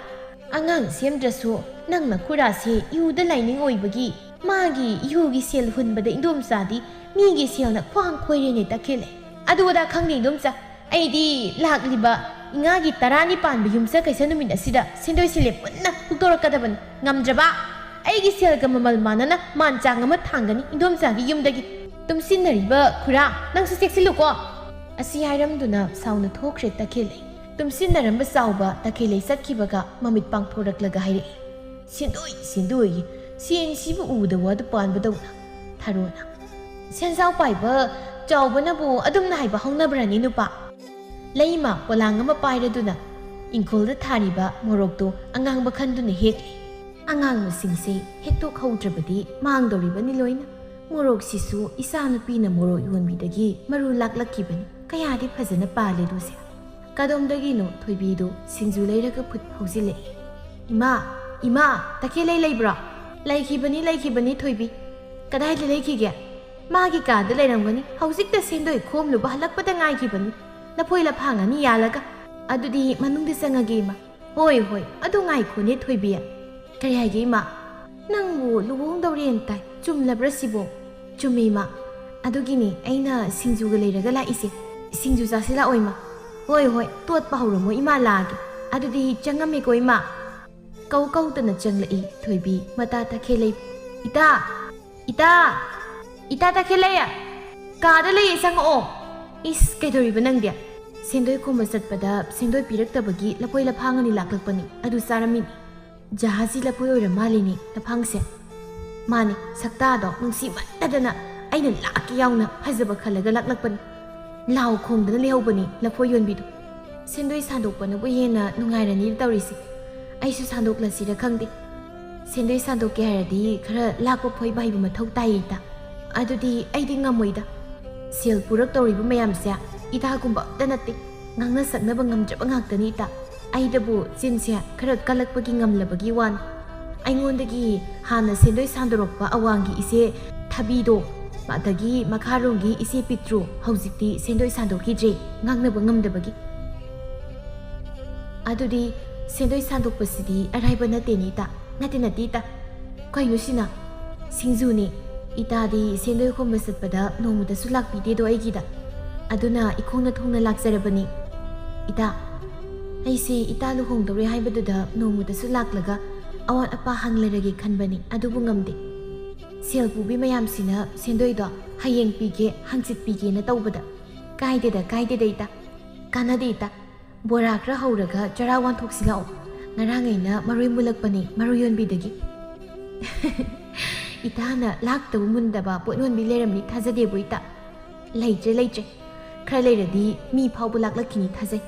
ꯑꯉꯥꯡ ꯁꯦꯝꯗ꯭ꯔꯁꯨ ꯅꯪꯅ ꯈꯨꯔꯥꯁꯦ ꯌꯨꯗ ꯂꯥꯏꯅꯤꯡ ꯑꯣꯏꯕꯒꯤ ꯃꯥꯒꯤ ꯌꯨꯒꯤ ꯁꯦꯜ ꯍꯨꯟꯕꯗ ꯏꯗꯣꯝꯆꯥꯗꯤ ꯃꯤꯒꯤ ꯁꯦꯜꯅ ꯈ꯭ꯋꯥꯡ ꯈꯣꯏꯔꯦꯅꯦ ꯇꯈꯦꯜꯂꯩ ꯑꯗꯨ ꯑꯗꯥ ꯈꯪꯗꯦ ꯏꯗꯣꯝꯆꯥ ꯑꯩꯗꯤ ꯂꯥꯛꯂꯤꯕ ꯏꯉꯥꯒꯤ 10ꯅꯤ ꯄꯥꯟꯕ ꯌꯨꯝꯁ ꯀꯩꯁꯥ ꯅꯨꯃꯤꯠ ꯑꯁꯤꯗ ꯁꯦꯟꯗꯣꯏ ꯁꯦꯜꯂꯦ ꯄꯨꯟꯅ ꯍꯨꯛꯇꯣꯔꯛꯀꯗꯕꯅꯤ ꯉꯝꯗ꯭ꯔꯕ ꯑꯩꯒꯤ ꯁꯦꯜꯒ ꯃꯃꯜ ꯃꯥꯟꯅꯅ ꯃꯥꯟꯆꯥꯡ ꯑꯃ ꯊꯥꯡꯒꯅꯤ ꯏꯗꯣꯝꯆꯥꯒꯤ ꯌꯨꯝꯗꯒꯤ ꯇꯨꯝꯁꯤꯟꯅꯔꯤꯕ ꯈꯨꯔꯥ ꯅꯪꯁꯨ ꯆꯦꯛꯁꯤꯜꯂꯨꯀꯣ ꯑꯁꯤ ꯍꯥꯏꯔꯝꯗꯨꯅ ꯁꯥꯎꯅ ꯊꯣꯛꯈ꯭ꯔꯦ ꯇꯈꯦꯜꯂꯩ ꯇꯨꯝꯁꯤꯟꯅꯔꯝꯕ ꯆꯥꯎꯕ ꯇꯈꯦꯜꯂꯩ ꯆꯠꯈꯤꯕꯒ ꯃꯃꯤꯠ ꯄꯥꯡꯊꯣꯔꯛꯂꯒ ꯍꯥꯏꯔꯛꯏ ꯁꯦꯟꯗꯣꯏ ꯁꯦꯟꯁꯤꯕꯨ ꯎꯗ ꯋꯥꯗ ꯄꯥꯟꯕꯗꯧꯅ ꯊꯥꯔꯣꯅ ꯁꯦꯟꯖꯥꯎ ꯄꯥꯏꯕ ꯆꯥꯎꯕꯅꯕꯨ ꯑꯗꯨꯝꯅ ꯍꯥꯏꯕ ꯍꯧꯅꯕ꯭ꯔꯅꯤ ꯅꯨꯄꯥ ꯂꯩꯃ ꯄꯣꯂꯥꯡ ꯑꯃ ꯄꯥꯏꯔꯗꯨꯅ ꯏꯪꯈꯣꯜꯗ ꯊꯥꯔꯤꯕ ꯃꯣꯔꯣꯛꯇꯣ ꯑꯉꯥꯡꯕ ꯈꯟꯗꯨꯅ ꯍꯦꯛꯂꯤ ꯑꯉꯥꯡꯕꯁꯤꯡꯁꯦ ꯍꯦꯛꯇꯣꯛꯍꯧꯗ꯭ꯔꯕꯗꯤ ꯃꯥꯡꯗꯧꯔꯤꯕꯅꯤ ꯂꯣꯏꯅ ꯃꯣꯔꯣꯛꯁꯤꯁꯨ ꯏꯆꯥꯅꯨꯄꯤꯅ ꯃꯣꯔꯣꯛ ꯌꯣꯟꯕꯤꯗꯒꯤ ꯃꯔꯨ ꯂꯥꯛꯂꯛꯈꯤꯕꯅꯤ ꯀꯌꯥꯗꯤ ꯐꯖꯅ ꯄꯥꯜꯂꯦꯗꯨꯁꯦ ꯀꯗꯣꯝꯗꯒꯤꯅꯣ ꯊꯣꯏꯕꯤꯗꯣ ꯁꯤꯡꯖꯨ ꯂꯩꯔꯒ ꯐꯨꯠ ꯐꯥꯎꯖꯤꯜꯂꯛꯏ ꯏꯃꯥ ꯇꯈꯦꯜꯂꯩ ꯂꯩꯕ꯭ꯔꯣ ꯂꯩꯈꯤꯕꯅꯤ ꯊꯣꯏꯕꯤ ꯀꯗꯥꯏꯗ ꯂꯩꯈꯤꯒꯦ ꯃꯥꯒꯤ ꯀꯥꯗ ꯂꯩꯔꯝꯒꯅꯤ ꯍꯧꯖꯤꯛꯇ ꯁꯦꯟꯗꯣꯏ ꯈꯣꯝꯂꯨꯕ ꯍꯜꯂꯛꯄꯗ ꯉꯥꯏꯈꯤꯕꯅꯤ ꯂꯐꯣꯏ ꯂꯐꯥꯡ 2 ꯌꯥꯜꯂꯒ ꯑꯗꯨꯗꯤ ꯃꯅꯨꯡꯗ ꯆꯪꯉꯒꯦ ꯏꯃꯥ ꯍꯣꯏ ꯍꯣꯏ ꯑꯗꯨ ꯉꯥꯏꯈꯣꯅꯦ ꯊꯣꯏꯕꯤ ꯀꯔꯤ ꯍꯥꯏꯒꯦ ꯏꯃꯥ ꯅꯪꯕꯨ ꯂꯨꯍꯣꯡꯗꯧꯔꯦꯅ ꯇꯥꯏ ꯆꯨꯝꯂꯕ꯭ꯔꯥ ꯁꯤꯕꯣ ꯆꯨꯝꯃꯤ ꯏꯃꯥ ꯑꯗꯨꯒꯤꯅꯤ ꯑꯩꯅ ꯁꯤꯡꯖꯨꯒ ꯂꯩꯔꯒ ꯂꯥꯛꯏꯁꯦ ꯁꯤꯡꯖꯨ ꯆꯥꯁꯤꯜꯂꯛꯑꯣ ꯏꯃꯥ ꯍꯣꯏ ꯍꯣꯏ ꯇꯣꯠꯄ ꯍꯧꯔꯝꯃꯣ ꯏꯃꯥ ꯂꯥꯛꯑꯒꯦ ꯑꯗꯨꯗꯤ ꯆꯪꯉꯝꯃꯦꯀꯣ ꯏꯃꯥ ꯀꯧ ꯀꯧꯗꯅ ꯆꯪꯂꯛꯏ ꯊꯣꯏꯕꯤ ꯃꯇꯥ ꯇꯈꯦꯜꯂꯩ ꯏꯇꯥ ꯏꯇꯥ ꯏꯇꯥ ꯇꯈꯦꯜꯂꯩ ꯀꯥꯗ ꯂꯩꯌꯦ ꯆꯪꯉꯛꯑꯣ ꯏꯁ ꯀꯩꯗꯧꯔꯤꯕ ꯅꯪꯗꯤ ꯁꯦꯟꯗꯣꯏ ꯈꯣꯝꯕ ꯆꯠꯄꯗ ꯁꯦꯟꯗꯣꯏ ꯄꯤꯔꯛꯇꯕꯒꯤ ꯂꯐꯣꯏ ꯂꯐꯥꯡ ꯑꯅꯤ ꯂꯥꯛꯂꯛꯄꯅꯤ ꯑꯗꯨ ꯆꯥꯔꯝꯃꯤꯅꯤ ꯖꯍꯥꯖꯤ ꯂꯐꯣꯏ ꯑꯣꯏꯔ ꯃꯥꯜꯂꯤꯅꯤ ꯂꯐꯥꯡꯁꯦ ꯃꯥꯅꯤ ꯁꯛꯇꯥꯗꯣ ꯅꯨꯡꯁꯤꯃꯟꯗꯗꯅ ꯑꯩꯅ ꯂꯥꯛꯀꯦ ꯌꯥꯎꯅ ꯐꯖꯕ ꯈꯜꯂꯒ ꯂꯥꯛꯂꯛꯄꯅꯤ ꯂꯥꯎ ꯈꯣꯡꯗꯅ ꯂꯩꯍꯧꯕꯅꯤ ꯂꯐꯣꯏ ꯌꯣꯟꯕꯤꯗꯣ ꯁꯦꯟꯗꯣꯏ ꯁꯥꯟꯗꯣꯛꯄꯅꯕꯨ ꯍꯦꯟꯅ ꯅꯨꯡꯉꯥꯏꯔꯅꯤ ꯇꯧꯔꯤꯁꯦ ꯑꯩꯁꯨ ꯁꯥꯟꯗꯣꯛꯂꯁꯤꯔ ꯈꯪꯗꯦ ꯁꯦꯟꯗꯣꯏ ꯁꯥꯟꯗꯣꯛꯀꯦ ꯍꯥꯏꯔꯗꯤ ꯈꯔ ꯂꯥꯛꯄ ꯐꯣꯏꯕ ꯍꯩꯕ ꯃꯊꯧ ꯇꯥꯏꯌꯦ ꯏꯇꯥ ꯑꯗꯨꯗꯤ ꯑꯩꯗꯤ ꯉꯝꯃꯣꯏꯗ ꯁꯦꯜ ꯄꯨꯔꯛꯇꯧꯔꯤꯕ ꯃꯌꯥꯝꯁꯦ ꯏꯇꯥꯒꯨꯝꯕ ꯑꯝꯇ ꯅꯠꯇꯦ ꯉꯥꯡꯅ ꯁꯛꯅꯕ ꯉꯝꯗ꯭ꯔꯕ ꯉꯥꯛꯇꯅꯤ ꯏꯇꯥ ꯑꯩꯗꯕꯨ ꯆꯤꯟꯁꯦ ꯈꯔ ꯀꯜꯂꯛꯄꯒꯤ ꯉꯝꯂꯕꯒꯤ ꯋꯥꯅꯤ ꯑꯩꯉꯣꯟꯗꯒꯤ ꯍꯥꯟꯅ ꯁꯦꯟꯗꯣꯏ ꯁꯥꯟꯗꯣꯔꯛꯄ ꯑꯋꯥꯡꯒꯤ ꯏꯆꯦ ꯊꯕꯤꯗꯣ ꯑꯗꯒꯤ ꯃꯈꯥꯔꯣꯝꯒꯤ ꯏꯆꯦ ꯄꯤꯇ꯭ꯔꯨ ꯍꯧꯖꯤꯛꯇꯤ ꯁꯦꯟꯗꯣꯏ ꯁꯥꯟꯗꯣꯛꯈꯤꯗ꯭ꯔꯦ ꯉꯥꯡꯅꯕ ꯉꯝꯗꯕꯒꯤ ꯑꯗꯨꯗꯤ ꯁꯦꯟꯗꯣꯏ ꯁꯥꯟꯗꯣꯛꯄꯁꯤꯗꯤ ꯑꯔꯥꯏꯕ ꯅꯠꯇꯦꯅꯤ ꯏꯇꯥ ꯅꯠꯇꯦ ꯏꯇꯥ ꯀꯩꯅꯣ ꯁꯤꯅ ꯁꯤꯡꯖꯨꯅꯤ ꯏꯇꯥꯗꯤ ꯁꯦꯟꯗꯣꯏ ꯈꯣꯝꯕ ꯆꯠꯄꯗ ꯅꯣꯡꯃꯗꯁꯨ ꯂꯥꯛꯄꯤꯗꯦꯗꯣ ꯑꯩꯒꯤꯗ ꯑꯗꯨꯅ ꯏꯈꯣꯡꯅ ꯊꯣꯡꯅ ꯂꯥꯛꯆꯔꯕꯅꯤ ꯏꯇꯥ ꯑꯩꯁꯦ ꯏꯇꯥ ꯂꯨꯍꯣꯡꯗꯧꯔꯦ ꯍꯥꯏꯕꯗꯨꯗ ꯅꯣꯡꯃꯗꯁꯨ ꯂꯥꯛꯂꯒ ꯑꯋꯥꯠ ꯑꯄꯥ ꯍꯪꯂꯔꯒꯦ ꯈꯟꯕꯅꯤ ꯑꯗꯨꯕꯨ ꯉꯝꯗꯦ ꯁꯦꯜ ꯄꯨꯕꯤ ꯃꯌꯥꯝꯁꯤꯅ ꯁꯦꯟꯗꯣꯏꯗꯣ ꯍꯌꯦꯡ ꯄꯤꯒꯦ ꯍꯪꯆꯤꯠ ꯄꯤꯒꯦꯅ ꯇꯧꯕꯗ ꯀꯥꯏꯗꯦꯗ ꯏꯇꯥ ꯀꯥꯟꯅꯗꯦ ꯏꯇꯥ ꯕꯣꯔꯥ ꯈꯔ ꯍꯧꯔꯒ ꯆꯔꯥ ꯋꯥꯟꯊꯣꯛꯁꯤ ꯂꯥꯛꯑꯣ ꯉꯔꯥꯡꯉꯩꯅ ꯃꯔꯣꯏ ꯃꯨꯜꯂꯛꯄꯅꯤ ꯃꯔꯣꯏ ꯌꯣꯟꯕꯤꯗꯒꯤ ꯏꯇꯥꯅ ꯂꯥꯛꯇꯕ ꯃꯨꯟꯗꯕ ꯄꯣꯠ ꯌꯣꯟꯕꯤ ꯂꯩꯔꯝꯅꯤ ꯊꯥꯖꯗꯦꯕꯨ ꯏꯇꯥ ꯂꯩꯇ꯭ꯔꯦ ꯈꯔ ꯂꯩꯔꯗꯤ ꯃꯤ ꯐꯥꯎꯕ ꯂꯥꯛꯂꯛꯈꯤꯅꯤ ꯊꯥꯖꯩ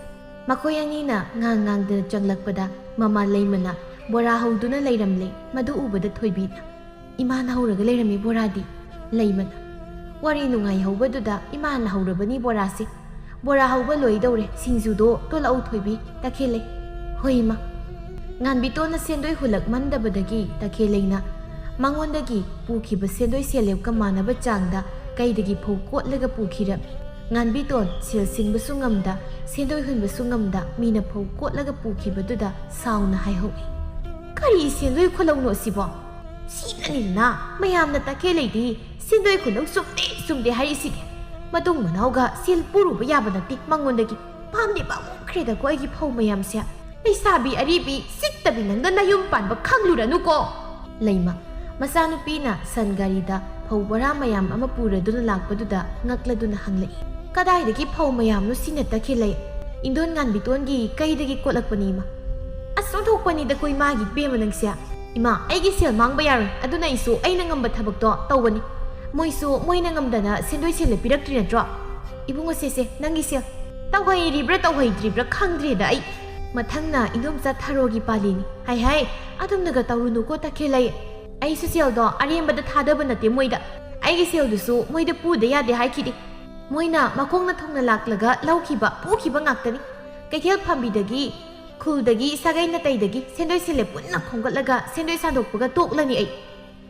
ꯃꯈꯣꯏ ꯑꯅꯤꯅ ꯉꯥꯡꯗꯅ ꯆꯪꯂꯛꯄꯗ ꯃꯃꯥ ꯂꯩꯃꯅ ꯕꯣꯔꯥ ꯍꯧꯗꯨꯅ ꯂꯩꯔꯝꯂꯦ ꯃꯗꯨ ꯎꯕꯗ ꯊꯣꯏꯕꯤꯅ ꯏꯃꯥꯅ ꯍꯧꯔꯒ ꯂꯩꯔꯝꯃꯤ ꯕꯣꯔꯥꯗꯤ ꯂꯩꯃꯅ ꯋꯥꯔꯤ ꯅꯨꯡꯉꯥꯏꯍꯧꯕꯗꯨꯗ ꯏꯃꯥꯅ ꯍꯧꯔꯕꯅꯤ ꯕꯣꯔꯥꯁꯦ ꯕꯣꯔꯥ ꯍꯧꯕ ꯂꯣꯏꯗꯧꯔꯦ ꯁꯤꯡꯖꯨꯗꯣ ꯇꯣꯠꯂꯛꯎ ꯊꯣꯏꯕꯤ ꯇꯈꯦꯜꯂꯩ ꯍꯣꯏ ꯏꯃꯥ ꯉꯥꯟꯕꯤꯇꯣꯟꯅ ꯁꯦꯟꯗꯣꯏ ꯍꯨꯜꯂꯛꯃꯟꯗꯕꯗꯒꯤ ꯇꯈꯦꯜꯂꯩꯅ ꯃꯉꯣꯟꯗꯒꯤ ꯄꯨꯈꯤꯕ ꯁꯦꯟꯗꯣꯏ ꯁꯦꯂꯦꯞꯀ ꯃꯥꯟꯅꯕ ꯆꯥꯡꯗ ꯀꯩꯗꯒꯤ ꯐꯧ ꯀꯣꯠꯂꯒ ꯄꯨꯈꯤꯔꯝꯃꯤ ꯉꯥꯟꯕꯤꯇꯣꯟ ꯁꯦꯜ ꯁꯤꯡꯕꯁꯨ ꯉꯝꯗ ꯁꯦꯟꯗꯣꯏ ꯍꯨꯟꯕꯁꯨ ꯉꯝꯗ ꯃꯤꯅ ꯐꯧ ꯀꯣꯠꯂꯒ ꯄꯨꯈꯤꯕꯗꯨꯗ ꯁꯥꯎꯅ ꯍꯥꯏꯍꯧꯏ ꯀꯔꯤ ꯁꯦꯟꯗꯣꯏ ꯈꯨꯜꯂꯧꯅꯣ ꯑꯁꯤꯕꯣ ꯁꯤꯅꯅꯤꯗꯅ ꯃꯌꯥꯝꯅ ꯇꯈꯦꯜꯂꯩꯗꯤ ꯁꯦꯟꯗꯣꯏ ꯈꯨꯜꯂꯧ ꯆꯨꯝꯗꯦ ꯍꯥꯏꯔꯤꯁꯤꯗꯤ ꯃꯇꯨꯡ ꯃꯅꯥꯎꯒ ꯁꯦꯜ ꯄꯨꯔꯨꯕ ꯌꯥꯕ ꯅꯠꯇꯦ ꯃꯉꯣꯟꯗꯒꯤ ꯄꯥꯝꯗꯦ ꯄꯥꯝꯃꯨꯈ꯭ꯔꯦꯗꯀꯣ ꯑꯩꯒꯤ ꯐꯧ ꯃꯌꯥꯝꯁꯦ ꯂꯩꯁꯥꯕꯤ ꯑꯔꯤꯕꯤ ꯁꯤꯠꯇꯕꯤ ꯅꯪꯒ ꯅꯌꯨꯝ ꯄꯥꯟꯕ ꯈꯪꯂꯨꯔꯅꯨꯀꯣ ꯂꯩꯃ ꯃꯆꯥꯅꯨꯄꯤꯅ ꯁꯟ ꯒꯥꯔꯤꯗ ꯐꯧ ꯕꯣꯔꯥ ꯃꯌꯥꯝ ꯑꯃ ꯄꯨꯔꯗꯨꯅ ꯂꯥꯛꯄꯗꯨꯗ ꯉꯛꯂꯗꯨꯅ ꯍꯪꯂꯛꯏ ꯀꯗꯥꯏꯗꯒꯤ ꯐꯧ ꯃꯌꯥꯝꯅꯣ ꯁꯤꯅ ꯇꯈꯦꯜꯂꯩ ꯏꯟꯗꯣꯟ ꯉꯥꯟꯕꯤꯇꯣꯟꯒꯤ ꯀꯩꯗꯒꯤ ꯀꯣꯠꯂꯛꯄꯅꯤ ꯏꯃꯥ ꯑꯁ ꯑꯣꯟꯊꯣꯛꯄꯅꯤꯗ ꯀꯣꯏ ꯃꯥꯒꯤ ꯄꯦꯝꯃ ꯅꯪꯁꯦ ꯏꯃꯥ ꯑꯩꯒꯤ ꯁꯦꯜ ꯃꯥꯡꯕ ꯌꯥꯔꯣꯏ ꯑꯗꯨꯅ ꯑꯩꯁꯨ ꯑꯩꯅ ꯉꯝꯕ ꯊꯕꯛꯇꯣ ꯇꯧꯕꯅꯤ ꯃꯣꯏꯅ ꯉꯝꯗꯅ ꯁꯦꯟꯗꯣꯏ ꯁꯦꯜꯂꯦ ꯄꯤꯔꯛꯇ꯭ꯔꯤ ꯅꯠꯇ꯭ꯔꯣ ꯏꯕꯨꯡꯉꯣꯁꯦ ꯅꯪꯒꯤ ꯁꯦꯜ ꯇꯧꯍꯩꯔꯤꯕ꯭ꯔꯥ ꯇꯧꯍꯩꯗ꯭ꯔꯤꯕ꯭ꯔꯥ ꯈꯪꯗ꯭ꯔꯦꯗ ꯑꯩ ꯃꯊꯪꯅ ꯏꯟꯗꯣꯝꯆꯥ ꯊꯥꯔꯣꯒꯤ ꯄꯥꯜꯂꯤꯅꯤ ꯍꯥꯏ ꯑꯗꯨꯝꯅꯒ ꯇꯧꯔꯨꯅꯨꯀꯣ ꯇꯈꯦꯜꯂꯩ ꯑꯩꯁꯨ ꯁꯦꯜꯗꯣ ꯑꯔꯦꯝꯕꯗ ꯊꯥꯗꯕ ꯅꯠꯇꯦ ꯃꯣꯏꯗ ꯑꯩꯒꯤ ꯁꯦꯜꯗꯨꯁꯨ ꯃꯣꯏꯗ ꯄꯨꯗ ꯌꯥꯗꯦ ꯍꯥꯏꯈꯤꯗꯦ ꯃꯣꯏꯅ ꯃꯈꯣꯡꯅ ꯊꯣꯡꯅ ꯂꯥꯛꯂꯒ ꯄꯨꯈꯤꯕ ꯉꯥꯛꯇꯅꯤ ꯀꯩꯊꯦꯜ ꯐꯝꯕꯤꯗꯒꯤ ꯈꯨꯜꯗꯒꯤ ꯁꯥꯒꯩ ꯅꯥꯇꯩꯗꯒꯤ ꯁꯦꯟꯗꯣꯏ ꯁꯦꯜꯂꯦ ꯄꯨꯟꯅ ꯈꯣꯝꯒꯠꯂꯒ ꯁꯦꯟꯗꯣꯏ ꯁꯥꯟꯗꯣꯛꯄꯒ ꯇꯣꯛꯂꯅꯤ ꯑꯩ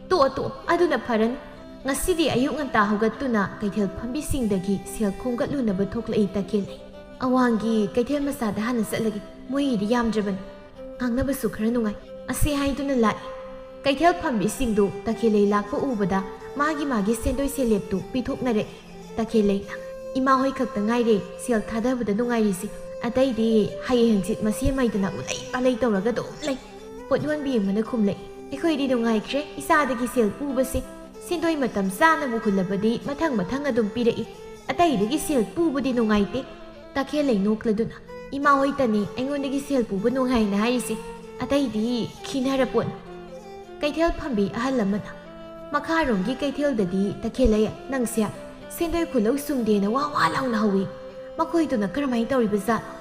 ꯇꯣꯛꯑꯣ ꯑꯗꯨꯅ ꯐꯔꯅꯤ ꯉꯁꯤꯗꯤ ꯑꯌꯨꯛ ꯉꯟꯇꯥ ꯍꯧꯒꯠꯇꯨꯅ ꯀꯩꯊꯦꯜ ꯐꯝꯕꯤꯁꯤꯡꯗꯒꯤ ꯁꯦꯜ ꯈꯣꯝꯒꯠꯂꯨꯅꯕ ꯊꯣꯛꯂꯛꯏ ꯇꯈꯦꯜꯂꯩ ꯑꯋꯥꯡꯒꯤ ꯀꯩꯊꯦꯜ ꯃꯆꯥꯗ ꯍꯥꯟꯅ ꯆꯠꯂꯒꯦ ꯃꯣꯏꯒꯤꯗꯤ ꯌꯥꯝꯗ꯭ꯔꯕꯅꯤ ꯉꯥꯡꯅꯕꯁꯨ ꯈꯔ ꯅꯨꯡꯉꯥꯏ ꯑꯁꯤ ꯍꯥꯏꯗꯨꯅ ꯂꯥꯛꯏ ꯀꯩꯊꯦꯜ ꯐꯝꯕꯤꯁꯤꯡꯗꯨ ꯇꯈꯦꯜꯂꯩ ꯂꯥꯛꯄ ꯎꯕꯗ ꯃꯥꯒꯤ ꯁꯦꯟꯗꯣꯏ ꯁꯦꯂꯦꯞꯇꯨ ꯄꯤꯊꯣꯛꯅꯔꯛꯏ ꯇꯈꯦꯜꯂꯩꯅ ꯏꯃꯥꯍꯣꯏ ꯈꯛꯇ ꯉꯥꯏꯔꯦ ꯁꯦꯜ ꯊꯥꯗꯕꯗ ꯅꯨꯡꯉꯥꯏꯔꯤꯁꯤ ꯑꯇꯩꯗꯤ ꯍꯌꯦꯡ ꯍꯪꯆꯤꯠ ꯃꯁꯦꯃꯩꯗꯅ ꯎꯂꯩ ꯄꯥꯂꯩ ꯇꯧꯔꯒ ꯑꯗꯨꯝ ꯂꯩ ꯄꯣꯠ ꯌꯣꯟꯕꯤ ꯑꯃꯅ ꯈꯨꯝꯂꯛꯏ ꯑꯩꯈꯣꯏꯗꯤ ꯅꯨꯡꯉꯥꯏꯈ꯭ꯔꯦ ꯏꯆꯥꯗꯒꯤ ꯁꯦꯜ ꯄꯨꯕꯁꯤ ꯁꯦꯟꯗꯣꯏ ꯃꯇꯝ ꯆꯥꯅꯕꯨ ꯍꯨꯜꯂꯕꯗꯤ ꯃꯊꯪ ꯑꯗꯨꯝ ꯄꯤꯔꯛꯏ ꯑꯇꯩꯗꯒꯤ ꯁꯦꯜ ꯄꯨꯕꯗꯤ ꯅꯨꯡꯉꯥꯏꯇꯦ ꯇꯈꯦꯜꯂꯩ ꯅꯣꯛꯂꯗꯨꯅ ꯏꯃꯥꯍꯣꯏꯇꯅꯤ ꯑꯩꯉꯣꯟꯗꯒꯤ ꯁꯦꯜ ꯄꯨꯕ ꯅꯨꯡꯉꯥꯏꯅ ꯍꯥꯏꯔꯤꯁꯤ ꯑꯇꯩꯗꯤ ꯈꯤꯅꯔꯄꯣꯠꯅꯤ ꯀꯩꯊꯦꯜ ꯐꯝꯕꯤ ꯑꯍꯜ ꯑꯃꯅ ꯃꯈꯥꯔꯣꯝꯒꯤ ꯀꯩꯊꯦꯜꯗꯗꯤ ꯇꯈꯦꯜꯂꯩ ꯅꯪꯁꯦ ꯁꯦꯟꯗꯣꯏ ꯈꯨꯜꯂꯧ ꯆꯨꯝꯗꯦꯅ ꯋꯥ ꯂꯥꯎꯅ ꯍꯧꯏ ꯃꯈꯣꯏꯗꯨꯅ ꯀꯔꯝꯍꯥꯏꯅ ꯇꯧꯔꯤꯕꯖꯥꯠꯅꯣ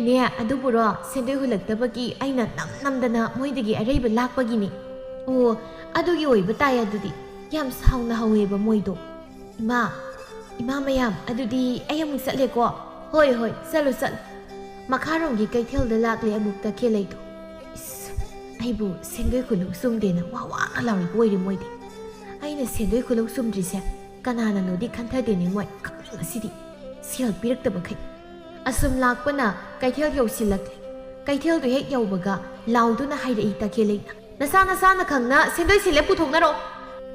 ꯏꯅꯦ ꯑꯗꯨꯕꯨꯔꯣ ꯁꯦꯟꯗꯣꯏ ꯍꯨꯜꯂꯛꯇꯕꯒꯤ ꯑꯩꯅ ꯅꯝꯗꯅ ꯃꯣꯏꯗꯒꯤ ꯑꯔꯩꯕ ꯂꯥꯛꯄꯒꯤꯅꯤ ꯑꯣ ꯑꯗꯨꯒꯤ ꯑꯣꯏꯕ ꯇꯥꯏ ꯑꯗꯨꯗꯤ ꯌꯥꯝ ꯁꯥꯎꯅ ꯍꯧꯋꯦꯕ ꯃꯣꯏꯗꯣ ꯏꯃꯥ ꯃꯌꯥꯝ ꯑꯗꯨꯗꯤ ꯑꯩ ꯑꯃꯨꯛ ꯆꯠꯂꯦꯀꯣ ꯍꯣꯏ ꯆꯠꯂꯨ ꯃꯈꯥꯔꯣꯝꯒꯤ ꯀꯩꯊꯦꯜꯗ ꯂꯥꯛꯂꯦ ꯑꯃꯨꯛ ꯇꯈꯦꯜꯂꯩꯗꯣ ꯏꯁ ꯑꯩꯕꯨ ꯁꯦꯟꯗꯣꯏ ꯈꯨꯜꯂꯧ ꯆꯨꯝꯗꯦꯅ ꯋꯥꯅ ꯂꯥꯎꯔꯤꯕ ꯑꯣꯏꯔꯦ ꯃꯣꯏꯗꯤ ꯑꯩꯅ ꯁꯦꯟꯗꯣꯏ ꯈꯨꯜꯂꯧ ꯆꯨꯝꯗ꯭ꯔꯤꯁꯦ ꯀꯅꯥꯅꯅꯣꯗꯤ ꯈꯟꯊꯗꯦꯅꯦ ꯃꯣꯏ ꯉꯁꯤꯗꯤ ꯁꯦꯜ ꯄꯤꯔꯛꯇꯕꯈꯩ ꯑꯁꯨꯝ ꯂꯥꯛꯄꯅ ꯀꯩꯊꯦꯜ ꯌꯧꯁꯤꯜꯂꯛꯂꯦ ꯀꯩꯊꯦꯜꯗꯨ ꯍꯦꯛ ꯌꯧꯕꯒ ꯂꯥꯎꯗꯨꯅ ꯍꯥꯏꯔꯛꯏ ꯇꯈꯦꯜꯂꯩꯅ, ꯅꯁꯥꯅ ꯈꯪꯅ ꯁꯦꯟꯗꯣꯏ ꯁꯦꯂꯦꯞ ꯄꯨꯊꯣꯛꯅꯔꯣ꯫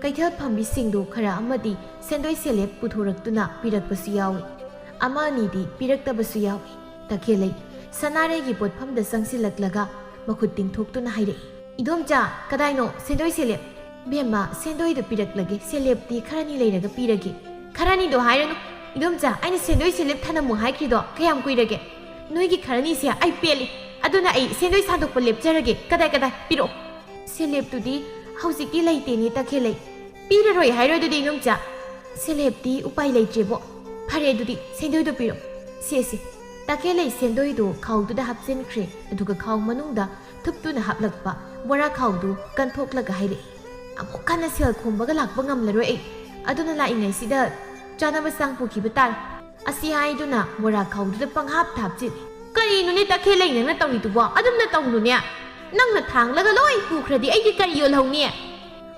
ꯀꯩꯊꯦꯜ ꯐꯝꯕꯤꯁꯤꯡꯗꯨ ꯈꯔ ꯑꯃꯗꯤ ꯁꯦꯟꯗꯣꯏ ꯁꯦꯂꯦꯞ ꯄꯨꯊꯣꯔꯛꯇꯨꯅ ꯄꯤꯔꯛꯄꯁꯨ ꯌꯥꯎꯏ, ꯑꯃ ꯑꯅꯤꯗꯤ ꯄꯤꯔꯛꯇꯕꯁꯨ ꯌꯥꯎꯏ꯫ ꯇꯈꯦꯜꯂꯩ ꯁꯅꯥꯔꯩꯒꯤ ꯄꯣꯠꯐꯝꯗ ꯆꯪꯁꯤꯜꯂꯛꯂꯒ ꯃꯈꯨꯠ ꯇꯤꯡꯊꯣꯛꯇꯨꯅ ꯍꯥꯏꯔꯛꯏ, ꯏꯗꯣꯝꯆꯥ ꯀꯗꯥꯏꯅꯣ ꯁꯦꯟꯗꯣꯏ ꯁꯦꯂꯦꯞ? ꯕꯦꯝꯃ ꯁꯦꯟꯗꯣꯏꯗꯨ ꯄꯤꯔꯛꯂꯒꯦ, ꯁꯦꯂꯦꯞꯇꯤ ꯈꯔꯅꯤ ꯂꯩꯔꯒ ꯄꯤꯔꯒꯦ꯫ ꯈꯔꯅꯤꯗꯣ ꯍꯥꯏꯔꯅꯨ ꯏꯗꯣꯝꯆꯥ, ꯑꯩꯅ ꯁꯦꯟꯗꯣꯏ ꯁꯦꯂꯦꯞ ꯊꯅꯝꯃꯨ ꯍꯥꯏꯈ꯭ꯔꯤꯗꯣ ꯀꯌꯥꯝ ꯀꯨꯏꯔꯒꯦ? ꯅꯣꯏꯒꯤ ꯈꯔꯅꯤꯁꯦ ꯑꯩ ꯄꯦꯜꯂꯤ, ꯑꯗꯨꯅ ꯑꯩ ꯁꯦꯟꯗꯣꯏ ꯁꯥꯟꯗꯣꯛꯄ ꯂꯦꯞꯆꯔꯒꯦ꯫ ꯀꯗꯥꯏ ꯄꯤꯔꯛꯑꯣ꯫ ꯁꯦꯂꯦꯞꯇꯨꯗꯤ ꯍꯧꯖꯤꯛꯇꯤ ꯂꯩꯇꯦꯅꯦ ꯇꯈꯦꯜꯂꯩ꯫ ꯄꯤꯔꯔꯣꯏ ꯍꯥꯏꯔꯣ ꯑꯗꯨꯗꯤ ꯏꯗꯣꯝꯆꯥ? ꯁꯦꯂꯦꯞꯇꯤ ꯎꯄꯥꯏ ꯂꯩꯇ꯭ꯔꯦꯕꯣ꯫ ꯐꯔꯦ ꯑꯗꯨꯗꯤ ꯁꯦꯟꯗꯣꯏꯗꯣ ꯄꯤꯔꯛꯑꯣ꯫ ꯁꯦ ꯇꯈꯦꯜꯂꯩ ꯁꯦꯟꯗꯣꯏꯗꯨ ꯈꯥꯎꯗꯨꯗ ꯍꯥꯞꯆꯤꯟꯈ꯭ꯔꯦ, ꯑꯗꯨꯒ ꯈꯥꯎ ꯃꯅꯨꯡꯗ ꯊꯨꯞꯇꯨꯅ ꯍꯥꯞꯂꯛꯄ ꯕꯣꯔꯥ ꯈꯥꯎꯗꯨ ꯀꯟꯊꯣꯛꯂꯒ ꯍꯥꯏꯔꯛꯏ, ꯑꯃꯨꯛ ꯍꯟꯅ ꯁꯦꯜ ꯈꯣꯝꯕꯒ ꯂꯥꯛꯄ ꯉꯝꯂꯔꯣꯏ ꯑꯩ, ꯑꯗꯨꯅ ꯂꯥꯛꯏꯉꯩꯁꯤꯗ ꯆꯥꯅꯕ ꯆꯥꯡ ꯄꯨꯈꯤꯕ ꯇꯥꯔꯦ꯫ ꯑꯁꯤ ꯍꯥꯏꯗꯨꯅ ꯕꯣꯔꯥ ꯈꯥꯎꯗꯨꯗ ꯄꯪꯍꯥꯞꯇ ꯍꯥꯞꯆꯤꯜꯂꯤ꯫ ꯀꯔꯤꯅꯣꯅꯦ ꯇꯈꯦꯜꯂꯩ ꯅꯪꯅ ꯇꯧꯔꯤꯗꯨꯕꯣ? ꯑꯗꯨꯝꯅ ꯇꯧꯅꯨꯅꯦ, ꯅꯪꯅ ꯊꯥꯡꯂꯒ ꯂꯣꯏ ꯄꯨꯈ꯭ꯔꯗꯤ ꯑꯩꯗꯤ ꯀꯔꯤ ꯌꯣꯜꯍꯧꯅꯤ?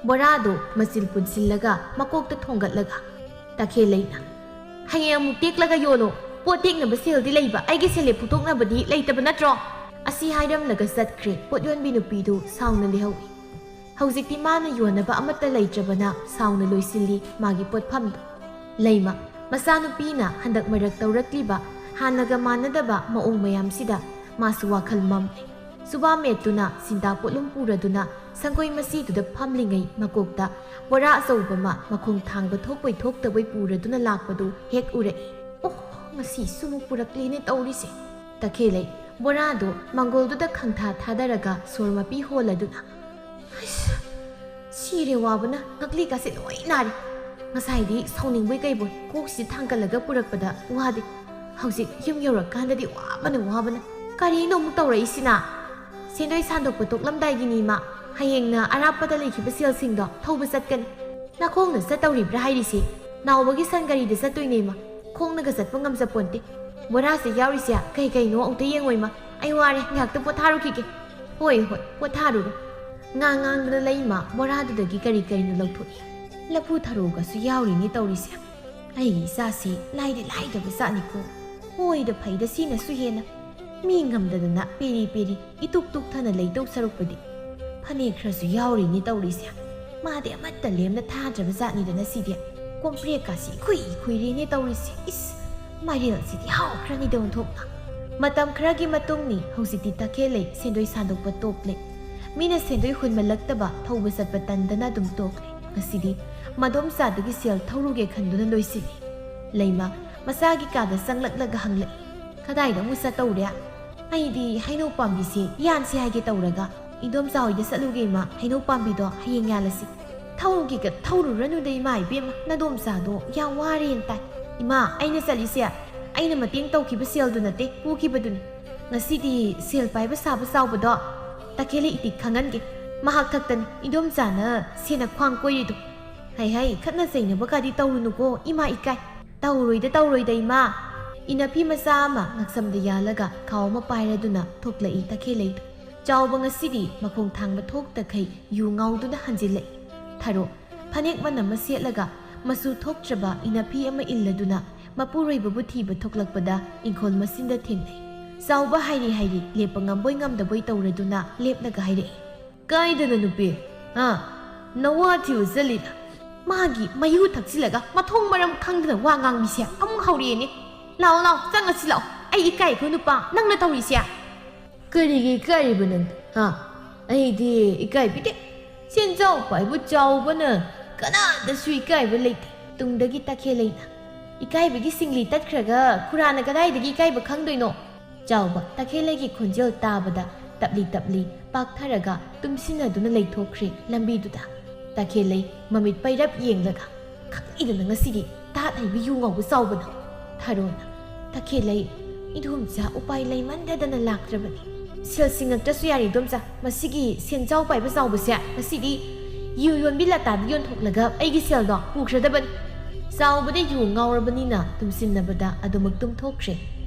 ꯕꯣꯔꯥꯗꯨ ꯃꯆꯤꯜ ꯄꯨꯟꯁꯤꯜꯂꯒ ꯃꯀꯣꯛꯇ ꯊꯣꯡꯒꯠꯂꯒ ꯇꯈꯦꯜꯂꯩꯅ, ꯍꯌꯦꯡ ꯑꯃꯨꯛ ꯇꯦꯛꯂꯒ ꯌꯣꯜꯂꯣ, ꯄꯣꯠ ꯇꯦꯛꯅꯕ ꯁꯦꯜꯗꯤ ꯂꯩꯕ, ꯑꯩꯒꯤ ꯁꯦꯂꯦꯞ ꯄꯨꯊꯣꯛꯅꯕꯗꯤ ꯂꯩꯇꯕ ꯅꯠꯇ꯭ꯔꯣ? ꯑꯁꯤ ꯍꯥꯏꯔꯝꯂꯒ ꯆꯠꯈ꯭ꯔꯦ ꯄꯣꯠ ꯌꯣꯟꯕꯤ ꯅꯨꯄꯤꯗꯨ ꯁꯥꯎꯅ ꯂꯩꯍꯧꯏ꯫ ꯍꯧꯖꯤꯛꯇꯤ ꯃꯥꯅ ꯌꯣꯟꯅꯕ ꯑꯃꯠꯇ ꯂꯩꯇ꯭ꯔꯕꯅ ꯁꯥꯎꯅ ꯂꯣꯏꯁꯤꯜꯂꯤ ꯃꯥꯒꯤ ꯄꯣꯠꯐꯝꯗꯨ꯫ ꯂꯩꯃ ꯃꯆꯥꯅꯨꯄꯤꯅ ꯍꯟꯗꯛ ꯃꯔꯛ ꯇꯧꯔꯛꯂꯤꯕ ꯍꯥꯟꯅꯒ ꯃꯥꯟꯅꯗꯕ ꯃꯑꯣꯡ ꯃꯌꯥꯝꯁꯤꯗ ꯃꯥꯁꯨ ꯋꯥꯈꯜ ꯃꯝꯂꯦ꯫ ꯁꯨꯕꯥꯃꯦꯠꯇꯨꯅ ꯁꯤꯟꯇꯥ ꯄꯣꯠꯂꯨꯝ ꯄꯨꯔꯗꯨꯅ ꯁꯪꯒꯣꯏ ꯃꯁꯤꯗꯨꯗ ꯐꯝꯂꯤꯉꯩ ꯃꯀꯣꯛꯇ ꯕꯣꯔꯥ ꯑꯆꯧꯕ ꯑꯃ ꯃꯈꯣꯡ ꯊꯥꯡꯕ ꯊꯣꯛꯄꯣꯏ ꯊꯣꯛꯇꯕꯣꯏ ꯄꯨꯔꯗꯨꯅ ꯂꯥꯛꯄꯗꯨ ꯍꯦꯛ ꯎꯔꯛꯏ꯫ ꯑꯣ, ꯉꯁꯤꯁꯨ ꯑꯃꯨꯛ ꯄꯨꯔꯛꯂꯤꯅꯦ ꯇꯧꯔꯤꯁꯦ꯫ ꯇꯈꯦꯜꯂꯩ ꯕꯣꯔꯥꯗꯨ ꯃꯥꯡꯒꯣꯜꯗꯨꯗ ꯈꯪꯊꯥ ꯊꯥꯗꯔꯒ ꯁꯣꯔ ꯃꯄꯤ ꯍꯣꯜꯂꯗꯨꯅ, ꯁꯤꯔꯦ ꯋꯥꯕꯅ, ꯉꯛꯂꯤꯒꯁꯦ ꯂꯣꯏ ꯅꯥꯔꯦ꯫ ꯉꯁꯥꯏꯗꯤ ꯁꯥꯎꯅꯤꯡꯕꯣꯏ ꯀꯩꯕꯣꯏ ꯀꯣꯛꯁꯤ ꯊꯥꯡꯒꯠꯂꯒ ꯄꯨꯔꯛꯄꯗ ꯋꯥꯗꯦ, ꯍꯧꯖꯤꯛ ꯌꯨꯝ ꯌꯧꯔꯀꯥꯟꯗꯗꯤ ꯋꯥꯕꯅ ꯀꯔꯤꯅꯣ ꯑꯃꯨꯛ ꯇꯧꯔꯛꯏꯁꯤꯅ? ꯁꯦꯟꯗꯣꯏ ꯁꯥꯟꯗꯣꯛꯄ ꯇꯣꯛꯂꯝꯗꯥꯏꯒꯤꯅꯤ ꯏꯃꯥ, ꯍꯌꯦꯡꯅ ꯑꯔꯥꯞꯄꯗ ꯂꯩꯈꯤꯕ ꯁꯦꯜꯁꯤꯡꯗꯣ ꯊꯧꯕ ꯆꯠꯀꯅꯤ꯫ ꯅꯈꯣꯡꯅ ꯆꯠꯇꯧꯔꯤꯕ꯭ꯔꯥ ꯍꯥꯏꯔꯤꯁꯤ? ꯅꯥꯎꯕꯒꯤ ꯁꯟ ꯒꯥꯔꯤꯗ ꯆꯠꯇꯣꯏꯅꯦ ꯏꯃꯥ, ꯈꯣꯡꯅꯒ ꯆꯠꯄ ꯉꯝꯖꯄꯣꯟꯇꯦ꯫ ꯕꯣꯔꯥꯁꯦ ꯌꯥꯎꯔꯤꯁꯦ ꯀꯩꯅꯣ ꯑꯃꯨꯛꯇ ꯌꯦꯡꯉꯣ ꯏꯃꯥ, ꯑꯩ ꯋꯥꯔꯦ, ꯉꯥꯏꯍꯥꯛꯇ ꯄꯣꯊꯥꯔꯨꯈꯤꯒꯦ꯫ ꯍꯣꯏ ꯄꯣꯊꯥꯔꯨꯔꯣ꯫ ꯉꯥꯡꯗꯅ ꯂꯩꯃ ꯕꯣꯔꯥꯗꯨꯗꯒꯤ ꯀꯔꯤꯅꯣ ꯂꯧꯊꯣꯛꯏ꯫ ꯂꯐꯨ ꯊꯔꯣꯒꯁꯨ ꯌꯥꯎꯔꯤꯅꯤ ꯇꯧꯔꯤꯁꯦ꯫ ꯑꯩꯒꯤ ꯏꯆꯥꯁꯤ ꯂꯥꯏꯗꯤ ꯂꯥꯏꯗꯕ ꯖꯥꯠꯅꯤꯀꯣ, ꯍꯣꯏꯗ ꯐꯩꯗ ꯁꯤꯅꯁꯨ ꯍꯦꯟꯅ꯫ ꯃꯤ ꯉꯝꯗꯗꯅ ꯄꯦꯔꯤ ꯏꯇꯨꯛ ꯇꯨꯛꯊꯅ ꯂꯩꯗꯧ ꯁꯔꯨꯛꯄꯨꯗꯤ ꯐꯅꯦꯛ ꯈꯔꯁꯨ ꯌꯥꯎꯔꯤꯅꯤ ꯇꯧꯔꯤꯁꯦ꯫ ꯃꯥꯗꯤ ꯑꯃꯠꯇ ꯂꯦꯝꯅ ꯊꯥꯗ꯭ꯔꯕ ꯖꯥꯠꯅꯤꯗꯅ ꯁꯤꯗꯤ꯫ ꯀꯣꯝꯄ꯭ꯔꯦꯛꯀꯁꯤ ꯈꯨꯏꯔꯦꯅꯦ ꯇꯧꯔꯤꯁꯦ꯫ ꯏꯁ, ꯃꯥꯏꯔꯦꯜꯁꯤꯗꯤ ꯍꯥꯎꯈ꯭ꯔꯅꯤꯗ ꯑꯣꯟꯊꯣꯛꯅ꯫ ꯃꯇꯝ ꯈꯔꯒꯤ ꯃꯇꯨꯡꯅꯤ ꯍꯧꯖꯤꯛꯇꯤ ꯇꯈꯦꯜꯂꯩ ꯁꯦꯟꯗꯣꯏ ꯁꯥꯟꯗꯣꯛꯄ ꯇꯣꯛꯂꯦ꯫ ꯃꯤꯅ ꯁꯦꯟꯗꯣꯏ ꯍꯨꯟꯃꯜꯂꯛꯇꯕ ꯊꯧꯕ ꯆꯠꯄ ꯇꯟꯗꯅ ꯑꯗꯨꯝ ꯇꯣꯛꯂꯦ꯫ ꯉꯁꯤꯗꯤ ꯃꯗꯣꯝꯆꯥꯗꯒꯤ ꯁꯦꯜ ꯊꯧꯔꯨꯒꯦ ꯈꯟꯗꯨꯅ ꯂꯣꯏꯁꯤꯜꯂꯤ꯫ ꯂꯩꯃ ꯃꯆꯥꯒꯤ ꯀꯥꯗ ꯆꯪꯂꯛꯂꯒ ꯍꯪꯂꯛꯏ, ꯀꯗꯥꯏꯗ ꯑꯃꯨꯛ ꯆꯠꯇꯧꯔꯦ? ꯑꯩꯗꯤ ꯍꯩꯅꯧ ꯄꯥꯝꯕꯤꯁꯦ ꯌꯥꯟꯁꯤ ꯍꯥꯏꯒꯦ ꯇꯧꯔꯒ ꯏꯗꯣꯝꯆꯥ ꯍꯣꯏꯗ ꯆꯠꯂꯨꯒꯦ ꯏꯃꯥ, ꯍꯩꯅꯧ ꯄꯥꯝꯕꯤꯗꯣ ꯍꯌꯦꯡ ꯌꯥꯜꯂꯁꯤ꯫ ꯊꯧꯔꯨꯒꯦꯒ ꯊꯧꯔꯨꯔꯅꯨꯗ ꯏꯃꯥ ꯏꯕꯦꯝꯃ, ꯅꯗꯣꯝꯆꯥꯗꯣ ꯌꯥꯝ ꯋꯥꯔꯦꯅ ꯇꯥꯏ꯫ ꯏꯃꯥ, ꯑꯩꯅ ꯆꯠꯂꯤꯁꯦ ꯑꯩꯅ ꯃꯇꯦꯡ ꯇꯧꯈꯤꯕ ꯁꯦꯜꯗꯨ ꯅꯠꯇꯦ, ꯄꯨꯈꯤꯕꯗꯨꯅꯤ꯫ ꯉꯁꯤꯗꯤ ꯁꯦꯜ ꯄꯥꯏꯕ ꯁꯥꯕ ꯆꯥꯎꯕꯗꯣ ꯇꯈꯦꯜꯂꯩ ꯏꯇꯤꯛ ꯈꯪꯍꯟꯒꯦ꯫ ꯃꯍꯥꯛ ꯊꯛꯇꯅꯤ ꯏꯗꯣꯝꯆꯥꯅ ꯁꯦꯟꯅ ꯈ꯭ꯋꯥꯡ ꯀꯣꯏꯔꯤꯗꯨ꯫ ꯍꯩ ꯈꯠꯅ ꯆꯩꯅꯕꯒꯗꯤ ꯇꯧꯔꯨꯅꯨꯀꯣ ꯏꯃꯥ, ꯏꯀꯥꯏ꯫ ꯇꯧꯔꯣꯏꯗ ꯏꯃꯥ꯫ ꯏꯅꯐꯤ ꯃꯆꯥ ꯑꯃ ꯉꯛꯁꯝꯗ ꯌꯥꯜꯂꯒ ꯈꯥꯎ ꯑꯃ ꯄꯥꯏꯔꯗꯨꯅ ꯊꯣꯛꯂꯛꯏ ꯇꯈꯦꯜꯂꯩꯗꯨ꯫ ꯆꯥꯎꯕ ꯉꯁꯤꯗꯤ ꯃꯈꯣꯡ ꯊꯥꯡꯕ ꯊꯣꯛꯇꯈꯩ ꯌꯨ ꯉꯥꯎꯗꯨꯅ ꯍꯟꯖꯤꯜꯂꯛꯏ꯫ ꯊꯔꯣ ꯐꯅꯦꯛ ꯃꯅꯝ ꯑꯃ ꯁꯦꯠꯂꯒ ꯃꯆꯨ ꯊꯣꯛꯇ꯭ꯔꯕ ꯏꯅꯐꯤ ꯑꯃ ꯏꯜꯂꯗꯨꯅ ꯃꯄꯨꯔꯣꯏꯕꯕꯨ ꯊꯤꯕ ꯊꯣꯛꯂꯛꯄꯗ ꯏꯪꯈꯣꯜ ꯃꯆꯤꯟꯗ ꯊꯦꯡꯅꯩ꯫ ꯆꯥꯎꯕ ꯍꯥꯏꯔꯤ ꯂꯦꯞꯄ ꯉꯝꯕꯣꯏ ꯉꯝꯗꯕꯣꯏ ꯇꯧꯔꯗꯨꯅ ꯂꯦꯞꯂꯒ ꯍꯥꯏꯔꯛꯏ, ꯀꯥꯏꯗꯅꯣ ꯅꯨꯄꯤ? ꯅꯋꯥ ꯊꯤꯕ ꯆꯠꯂꯤꯔ? ꯃꯥꯒꯤ ꯃꯌꯨ ꯊꯛꯆꯤꯜꯂꯒ ꯃꯊꯣꯡ ꯃꯔꯝ ꯈꯪꯗꯅ ꯋꯥ ꯉꯥꯡꯕꯤꯁꯦ ꯑꯃꯨꯛ ꯍꯧꯔꯛꯑꯦꯅꯦ꯫ ꯂꯥꯛꯑꯣ ꯆꯪꯉꯁꯤ ꯂꯥꯛꯑꯣ, ꯑꯩ ꯏꯀꯥꯏꯈꯣ ꯅꯨꯄꯥ, ꯅꯪꯅ ꯇꯧꯔꯤꯁꯦ꯫ ꯀꯔꯤꯒꯤ ꯏꯀꯥꯏꯔꯤꯕ ꯅꯪ? ꯑꯩꯗꯤ ꯏꯀꯥꯏꯕꯤꯗꯦ꯫ ꯁꯦꯟꯖꯥꯎ ꯄꯥꯏꯕꯨ ꯆꯥꯎꯕꯅ ꯀꯅꯥꯗꯁꯨ ꯏꯀꯥꯏꯕ ꯂꯩꯇꯦ꯫ ꯇꯨꯡꯗꯒꯤ ꯇꯈꯦꯜꯂꯩꯅ, ꯏꯀꯥꯏꯕꯒꯤ ꯁꯤꯡꯂꯤ ꯇꯠꯈ꯭ꯔꯒ ꯈꯨꯔꯥꯅ ꯀꯗꯥꯏꯗꯒꯤ ꯏꯀꯥꯏꯕ ꯈꯪꯗꯣꯏꯅꯣ? ꯆꯥꯎꯕ ꯇꯈꯦꯜꯂꯩꯒꯤ ꯈꯣꯟꯖꯦꯜ ꯇꯥꯕꯗ ꯇꯞꯂꯤ ꯄꯥꯛꯊꯔꯒ ꯇꯨꯝꯁꯤꯟꯅꯗꯨꯅ ꯂꯩꯊꯣꯛꯈ꯭ꯔꯦ ꯂꯝꯕꯤꯗꯨꯗ꯫ ꯇꯈꯦꯜꯂꯩ ꯃꯃꯤꯠ ꯄꯩꯔꯞ ꯌꯦꯡꯂꯒ, ꯈꯪꯏꯗꯅ ꯉꯁꯤꯗꯤ ꯇꯥꯠ ꯍꯩꯕ ꯌꯨ ꯉꯥꯎꯕ ꯆꯥꯎꯕꯅ꯫ ꯊꯔꯣꯅ, ꯇꯈꯦꯜꯂꯩ ꯏꯗꯣꯝꯆꯥ ꯎꯄꯥꯏ ꯂꯩꯃꯟꯗꯗꯅ ꯂꯥꯛꯇ꯭ꯔꯕꯅꯤ꯫ ꯁꯦꯜ ꯁꯤꯡꯉꯛꯇ꯭ꯔꯁꯨ ꯌꯥꯔꯦ ꯏꯗꯣꯝꯆꯥ, ꯃꯁꯤꯒꯤ ꯁꯦꯟꯖꯥꯎ ꯄꯥꯏꯕ ꯆꯥꯎꯕꯁꯦ ꯉꯁꯤꯗꯤ ꯌꯨ ꯌꯣꯟꯕꯤ ꯂꯇꯥꯗ ꯌꯣꯟꯊꯣꯛꯂꯒ ꯑꯩꯒꯤ ꯁꯦꯜꯗꯣ ꯄꯨꯈ꯭ꯔꯗꯕꯅꯤ꯫ ꯆꯥꯎꯕꯗ ꯌꯨ ꯉꯥꯎꯔꯕꯅꯤꯅ ꯇꯨꯝꯁꯤꯟꯅꯕꯗ ꯑꯗꯨꯃꯛ ꯇꯨꯝꯊꯣꯛꯈ꯭ꯔꯦ꯫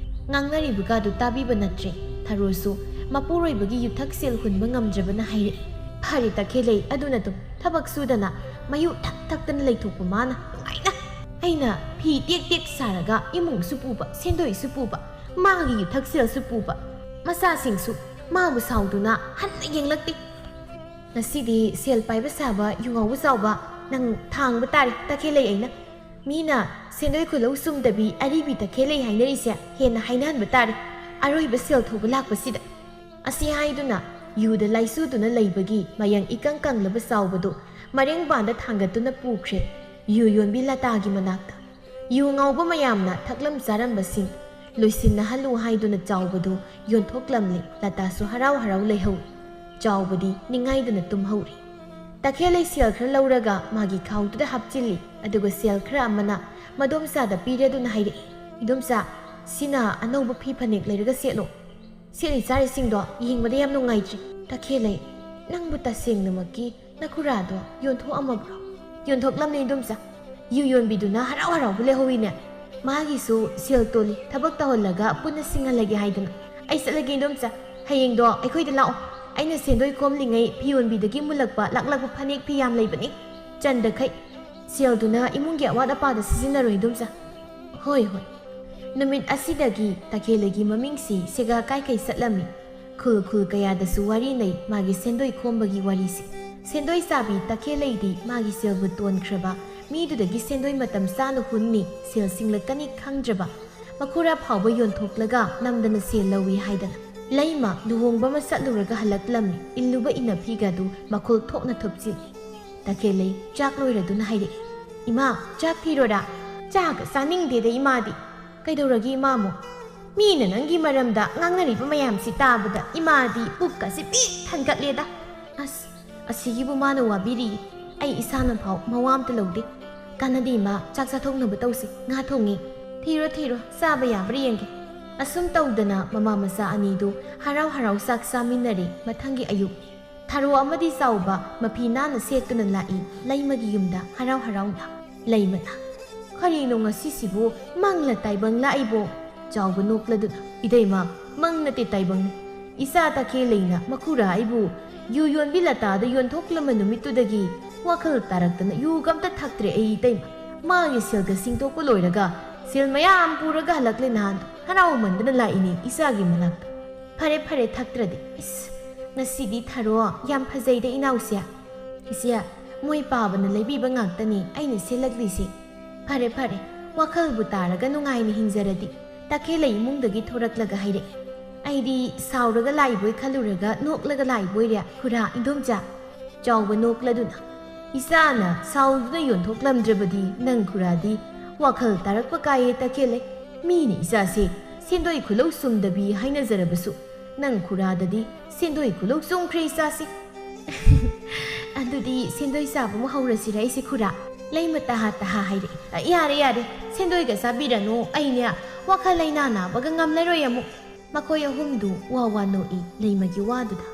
ꯉꯥꯡꯅꯔꯤꯕꯒꯗꯨ ꯇꯥꯕꯤꯕ ꯅꯠꯇ꯭ꯔꯦ꯫ ꯊꯔꯣꯁꯨ ꯃꯄꯨꯔꯣꯏꯕꯒꯤ ꯌꯨꯊꯛ ꯁꯦꯜ ꯍꯨꯟꯕ ꯉꯝꯗ꯭ꯔꯕꯅ ꯍꯥꯏꯔꯛꯏ, ꯐꯔꯦ ꯇꯈꯦꯜꯂꯩ ꯑꯗꯨꯅ ꯊꯕꯛ ꯁꯨꯗꯅ ꯃꯌꯨ ꯊꯛꯇꯅ ꯂꯩꯊꯣꯛꯄ ꯃꯥꯅ ꯅꯨꯡꯉꯥꯏꯅ꯫ ꯑꯩꯅ ꯐꯤ ꯇꯦꯛ ꯁꯥꯔꯒ ꯏꯃꯨꯡꯁꯨ ꯄꯨꯕ, ꯁꯦꯟꯗꯣꯏꯁꯨ ꯄꯨꯕ, ꯃꯥꯒꯤ ꯌꯨꯊꯛ ꯁꯦꯜꯁꯨ ꯄꯨꯕ, ꯃꯆꯥꯁꯤꯡꯁꯨ ꯃꯥꯕꯨ ꯁꯥꯎꯗꯨꯅ ꯍꯟꯅ ꯌꯦꯡꯂꯛꯇꯦ꯫ ꯉꯁꯤꯗꯤ ꯁꯦꯜ ꯄꯥꯏꯕ ꯁꯥꯕ ꯌꯨꯉꯥꯎꯕ ꯆꯥꯎꯕ ꯅꯪ ꯊꯥꯡꯕ ꯇꯥꯔꯦ ꯇꯈꯦꯜꯂꯩ ꯑꯩꯅ꯫ ꯃꯤꯅ ꯁꯦꯟꯗꯣꯏ ꯈꯨꯂꯧ ꯁꯨꯝꯗꯕꯤ ꯑꯔꯤꯕꯤ ꯇꯈꯦꯜꯂꯩ ꯍꯥꯏꯅꯔꯤꯁꯦ ꯍꯦꯟꯅ ꯍꯥꯏꯅꯍꯟꯕ ꯇꯥꯔꯦ ꯑꯔꯣꯏꯕ ꯁꯦꯜ ꯊꯨꯕ ꯂꯥꯛꯄꯁꯤꯗ꯫ ꯑꯁꯤ ꯍꯥꯏꯗꯨꯅ ꯌꯨꯗ ꯂꯥꯏꯁꯨꯗꯨꯅ ꯂꯩꯕꯒꯤ ꯃꯌꯥꯡ ꯏꯀꯪ ꯀꯪꯂꯕ ꯆꯥꯎꯕꯗꯨ ꯃꯔꯦꯡꯕꯥꯟꯗ ꯊꯥꯡꯒꯠꯇꯨꯅ ꯄꯨꯈ꯭ꯔꯦ ꯌꯨ ꯌꯣꯟꯕꯤ ꯂꯇꯥꯒꯤ ꯃꯅꯥꯛꯇ꯫ ꯌꯨ ꯉꯥꯎꯕ ꯃꯌꯥꯝꯅ ꯊꯛꯂꯝ ꯆꯥꯔꯝꯕꯁꯤꯡ ꯂꯣꯏꯁꯤꯟꯅꯍꯜꯂꯨ ꯍꯥꯏꯗꯨꯅ ꯆꯥꯎꯕꯗꯨ ꯌꯣꯟꯊꯣꯛꯂꯝꯂꯦ꯫ ꯂꯇꯥꯁꯨ ꯍꯔꯥꯎ ꯍꯔꯥꯎ ꯂꯩꯍꯧꯏ꯫ ꯆꯥꯎꯕꯗꯤ ꯅꯤꯡꯉꯥꯏꯗꯅ ꯇꯨꯝꯍꯧꯔꯤ꯫ ꯇꯈꯦꯜꯂꯩ ꯁꯦꯜ ꯈꯔ ꯂꯧꯔꯒ ꯃꯥꯒꯤ ꯈꯥꯎꯗꯨꯗ ꯍꯥꯞꯆꯤꯜꯂꯤ꯫ ꯑꯗꯨꯒ ꯁꯦꯜ ꯈꯔ ꯑꯃꯅ ꯃꯗꯣꯝꯆꯥꯗ ꯄꯤꯔꯗꯨꯅ ꯍꯥꯏꯔꯛꯏ, ꯏꯗꯣꯝꯆꯥ, ꯁꯤꯅ ꯑꯅꯧꯕ ꯐꯤ ꯐꯅꯦꯛ ꯂꯩꯔꯒ ꯁꯦꯠꯂꯣ꯫ ꯁꯦꯠꯂꯤ ꯆꯥꯔꯤꯁꯤꯡꯗꯣ ꯌꯦꯡꯕꯗ ꯌꯥꯝ ꯅꯨꯡꯉꯥꯏꯇ꯭ꯔꯤ꯫ ꯇꯈꯦꯜꯂꯩ, ꯅꯪꯕꯨ ꯇꯁꯦꯡꯅꯃꯛꯀꯤ ꯅꯈꯨꯔꯥꯗꯣ ꯌꯣꯟꯊꯣꯛꯑꯝꯃꯕ꯭ꯔꯣ? ꯌꯣꯟꯊꯣꯛꯂꯝꯅꯤ ꯏꯗꯣꯝꯆꯥ꯫ ꯌꯨ ꯌꯣꯟꯕꯤꯗꯨꯅ ꯍꯔꯥꯎ ꯍꯔꯥꯎꯕ ꯂꯩꯍꯧꯏꯅꯦ꯫ ꯃꯥꯒꯤꯁꯨ ꯁꯦꯜ ꯇꯣꯜꯂꯤ ꯊꯕꯛ ꯇꯧꯍꯜꯂꯒ ꯄꯨꯟꯅ ꯁꯤꯡꯍꯜꯂꯒꯦ ꯍꯥꯏꯗꯅ꯫ ꯑꯩ ꯆꯠꯂꯒꯦ ꯏꯗꯣꯝꯆꯥ, ꯍꯌꯦꯡꯗꯣ ꯑꯩꯈꯣꯏꯗ ꯂꯥꯛꯑꯣ꯫ ꯑꯩꯅ ꯁꯦꯟꯗꯣꯏ ꯈꯣꯝꯂꯤꯉꯩ ꯐꯤ ꯌꯣꯟꯕꯤꯗꯒꯤ ꯃꯨꯜꯂꯛꯄ ꯂꯥꯛꯂꯛꯄ ꯐꯅꯦꯛ ꯐꯤ ꯌꯥꯝ ꯂꯩꯕꯅꯤ ꯆꯟꯗꯈꯩ꯫ ꯁꯦꯜꯗꯨꯅ ꯏꯃꯨꯡꯒꯤ ꯑꯋꯥꯠ ꯑꯄꯥꯗ ꯁꯤꯖꯤꯟꯅꯔꯣ ꯏꯗꯣꯝꯆꯥ꯫ ꯍꯣꯏ ꯍꯣꯏ꯫ ꯅꯨꯃꯤꯠ ꯑꯁꯤꯗꯒꯤ ꯇꯈꯦꯜꯂꯩꯒꯤ ꯃꯃꯤꯡꯁꯤ ꯁꯦꯒꯥ ꯀꯥꯏꯀꯩ ꯆꯠꯂꯝꯃꯤ꯫ ꯈꯨꯜ ꯈꯨꯜ ꯀꯌꯥꯗꯁꯨ ꯋꯥꯔꯤꯅꯩ ꯃꯥꯒꯤ ꯁꯦꯟꯗꯣꯏ ꯈꯣꯝꯕꯒꯤ ꯋꯥꯔꯤꯁꯤ꯫ ꯁꯦꯟꯗꯣꯏ ꯆꯥꯕꯤ ꯇꯈꯦꯜꯂꯩꯗꯤ ꯃꯥꯒꯤ ꯁꯦꯜꯕꯨ ꯇꯣꯟꯈ꯭ꯔꯕ ꯃꯤꯗꯨꯗꯒꯤ ꯁꯦꯟꯗꯣꯏ ꯃꯇꯝ ꯆꯥꯅ ꯍꯨꯟꯅꯤ ꯁꯦꯜ ꯁꯤꯡꯂꯛꯀꯅꯤ ꯈꯪꯗ꯭ꯔꯕ ꯃꯈꯨꯔꯥ ꯐꯥꯎꯕ ꯌꯣꯟꯊꯣꯛꯂꯒ ꯅꯝꯗꯅ ꯁꯦꯜ ꯂꯧꯏ ꯍꯥꯏꯗꯅ꯫ ꯂꯩꯃ ꯂꯨꯍꯣꯡꯕ ꯑꯃ ꯆꯠꯂꯨꯔꯒ ꯍꯜꯂꯛꯂꯝꯃꯤ꯫ ꯏꯜꯂꯨꯕ ꯏꯟꯅꯐꯤꯒꯗꯨ ꯃꯈꯨꯜ ꯊꯣꯛꯅ ꯊꯨꯞꯆꯤꯜꯂꯤ꯫ ꯇꯈꯦꯜꯂꯩ ꯆꯥꯛ ꯂꯣꯏꯔꯗꯨꯅ ꯍꯥꯏꯔꯛꯏ, ꯏꯃꯥ, ꯆꯥꯛ ꯊꯤꯔꯣꯔꯥ? ꯆꯥꯒ ꯆꯥꯅꯤꯡꯗꯦꯗ ꯏꯃꯥꯗꯤ꯫ ꯀꯩꯗꯧꯔꯒꯦ ꯏꯃꯥꯃꯨ? ꯃꯤꯅ ꯅꯪꯒꯤ ꯃꯔꯝꯗ ꯉꯥꯡꯅꯔꯤꯕ ꯃꯌꯥꯝꯁꯤ ꯇꯥꯕꯗ ꯏꯃꯥꯗꯤ ꯄꯨꯛꯀꯁꯤ ꯄꯤꯛ ꯊꯟꯒꯠꯂꯦꯗ꯫ ꯑꯁ, ꯑꯁꯤꯒꯤꯕꯨ ꯃꯥꯅ ꯋꯥꯕꯤꯔꯤꯌꯦ, ꯑꯩ ꯏꯁꯥꯅ ꯐꯥꯎ ꯃꯋꯥ ꯑꯝꯇ ꯂꯧꯗꯦ꯫ ꯀꯥꯟꯅꯗꯦ ꯏꯃꯥ, ꯆꯥꯛ ꯆꯥꯊꯣꯛꯅꯕ ꯇꯧꯁꯤ, ꯉꯥ ꯊꯣꯡꯉꯤ꯫ ꯊꯤꯔꯣ ꯊꯤꯔꯣ, ꯆꯥꯕ ꯌꯥꯕ꯭ꯔꯥ ꯌꯦꯡꯒꯦ꯫ ꯑꯁꯨꯝ ꯇꯧꯗꯅ ꯃꯃꯥ ꯃꯆꯥ ꯑꯅꯤꯗꯨ ꯍꯔꯥꯎ ꯍꯔꯥꯎ ꯆꯥꯛ ꯆꯥꯃꯤꯟꯅꯔꯦ꯫ ꯃꯊꯪꯒꯤ ꯑꯌꯨꯛ ꯊꯔꯣ ꯑꯃꯗꯤ ꯆꯥꯎꯕ ꯃꯐꯤ ꯅꯥꯟꯅ ꯁꯦꯠꯇꯨꯅ ꯂꯥꯛꯏ ꯂꯩꯃꯒꯤ ꯌꯨꯝꯗ ꯍꯔꯥꯎ ꯍꯔꯥꯎꯅ꯫ ꯂꯩꯃꯅ, ꯀꯔꯤꯅꯣ ꯉꯁꯤꯁꯤꯕꯨ ꯃꯪꯂ ꯇꯥꯏꯕꯪ ꯂꯥꯛꯏꯕꯣ? ꯆꯥꯎꯕ ꯅꯣꯛꯂꯗꯨꯅ, ꯏꯇꯩꯃ, ꯃꯪ ꯅꯠꯇꯦ ꯇꯥꯏꯕꯪꯅꯤ꯫ ꯏꯆꯥ ꯇꯈꯦꯜꯂꯩꯅ ꯃꯈꯨꯔꯥ ꯑꯩꯕꯨ ꯌꯨ ꯌꯣꯟꯕꯤ ꯂꯇꯥꯗ ꯌꯣꯟꯊꯣꯛꯂꯝꯕ ꯅꯨꯃꯤꯠꯇꯨꯗꯒꯤ ꯋꯥꯈꯜ ꯇꯥꯔꯛꯇꯅ ꯌꯨꯒ ꯑꯝꯇ ꯊꯛꯇ꯭ꯔꯦ ꯑꯩ ꯏꯇꯩꯃ꯫ ꯃꯥꯒꯤ ꯁꯦꯜꯒ ꯁꯤꯡꯇꯣꯛꯄ ꯂꯣꯏꯔꯒ ꯁꯦꯜ ꯃꯌꯥꯝ ꯄꯨꯔꯒ ꯍꯜꯂꯛꯂꯦ ꯅꯍꯥꯟ꯫ ꯍꯔꯥꯎꯃꯟꯗꯅ ꯂꯥꯛꯏꯅꯤ ꯏꯆꯥꯒꯤ ꯃꯅꯥꯛꯇ꯫ ꯐꯔꯦ ꯐꯔꯦ ꯊꯛꯇ꯭ꯔꯗꯤ꯫ ꯏꯁ, ꯉꯁꯤꯗꯤ ꯊꯔꯣ ꯌꯥꯝ ꯐꯖꯩꯗ ꯏꯅꯥꯎꯁꯦ꯫ ꯏꯆꯦ, ꯃꯣꯏ ꯄꯥꯕꯅ ꯂꯩꯕꯤꯕ ꯉꯥꯛꯇꯅꯤ ꯑꯩꯅ ꯁꯦꯠꯂꯛꯂꯤꯁꯦ꯫ ꯐꯔꯦ ꯐꯔꯦ, ꯋꯥꯈꯜꯕꯨ ꯇꯥꯔꯒ ꯅꯨꯡꯉꯥꯏꯅ ꯍꯤꯡꯖꯔꯗꯤ꯫ ꯇꯈꯦꯜꯂꯩ ꯏꯃꯨꯡꯗꯒꯤ ꯊꯣꯔꯛꯂꯒ ꯍꯥꯏꯔꯛꯏ, ꯑꯩꯗꯤ ꯁꯥꯎꯔꯒ ꯂꯥꯛꯏꯕꯣꯏ ꯈꯜꯂꯨꯔꯒ ꯅꯣꯛꯂꯒ ꯂꯥꯛꯏꯕꯣꯏꯔꯦ ꯈꯨꯔꯥ ꯏꯟꯗꯣꯝꯆꯥ꯫ ꯆꯥꯎꯕ ꯅꯣꯛꯂꯗꯨꯅ, ꯏꯆꯥꯅ ꯁꯥꯎꯗꯨꯅ ꯌꯣꯟꯊꯣꯛꯂꯝꯗ꯭ꯔꯕꯗꯤ ꯅꯪ ꯈꯨꯔꯥꯗꯤ ꯋꯥꯈꯜ ꯇꯥꯔꯛꯄ ꯀꯥꯏꯌꯦ ꯇꯈꯦꯜꯂꯩ꯫ ꯃꯤꯅ ꯏꯆꯥꯁꯦ ꯁꯦꯟꯗꯣꯏ ꯈꯨꯂꯧ ꯁꯨꯝꯗꯕꯤ ꯍꯥꯏꯅꯖꯔꯕꯁꯨ ꯅꯪ ꯈꯨꯔꯥꯗꯗꯤ ꯁꯦꯟꯗꯣꯏ ꯈꯨꯂꯧ ꯆꯨꯝꯈ꯭ꯔꯦ ꯏꯆꯥꯁꯤ꯫ ꯑꯗꯨꯗꯤ ꯁꯦꯟꯗꯣꯏ ꯆꯥꯕꯃꯨꯛ ꯍꯧꯔꯁꯤꯔ ꯑꯩꯁꯦ ꯈꯨꯔꯥ? ꯂꯩꯃ ꯇꯍꯥ ꯇꯍꯥ ꯍꯥꯏꯔꯛꯏ꯫ ꯌꯥꯔꯦ ꯌꯥꯔꯦ, ꯁꯦꯟꯗꯣꯏꯒ ꯆꯥꯕꯤꯔꯅꯨ, ꯑꯩꯅꯦ ꯋꯥꯈꯜ ꯂꯩꯅꯥ ꯅꯥꯕꯒ ꯉꯝꯂꯔꯣꯏ ꯑꯃꯨꯛ꯫ ꯃꯈꯣꯏ ꯑꯍꯨꯝꯗꯨ ꯋꯥ ꯋꯥ ꯅꯣꯛꯏ ꯂꯩꯃꯒꯤ ꯋꯥꯗꯨꯗ꯫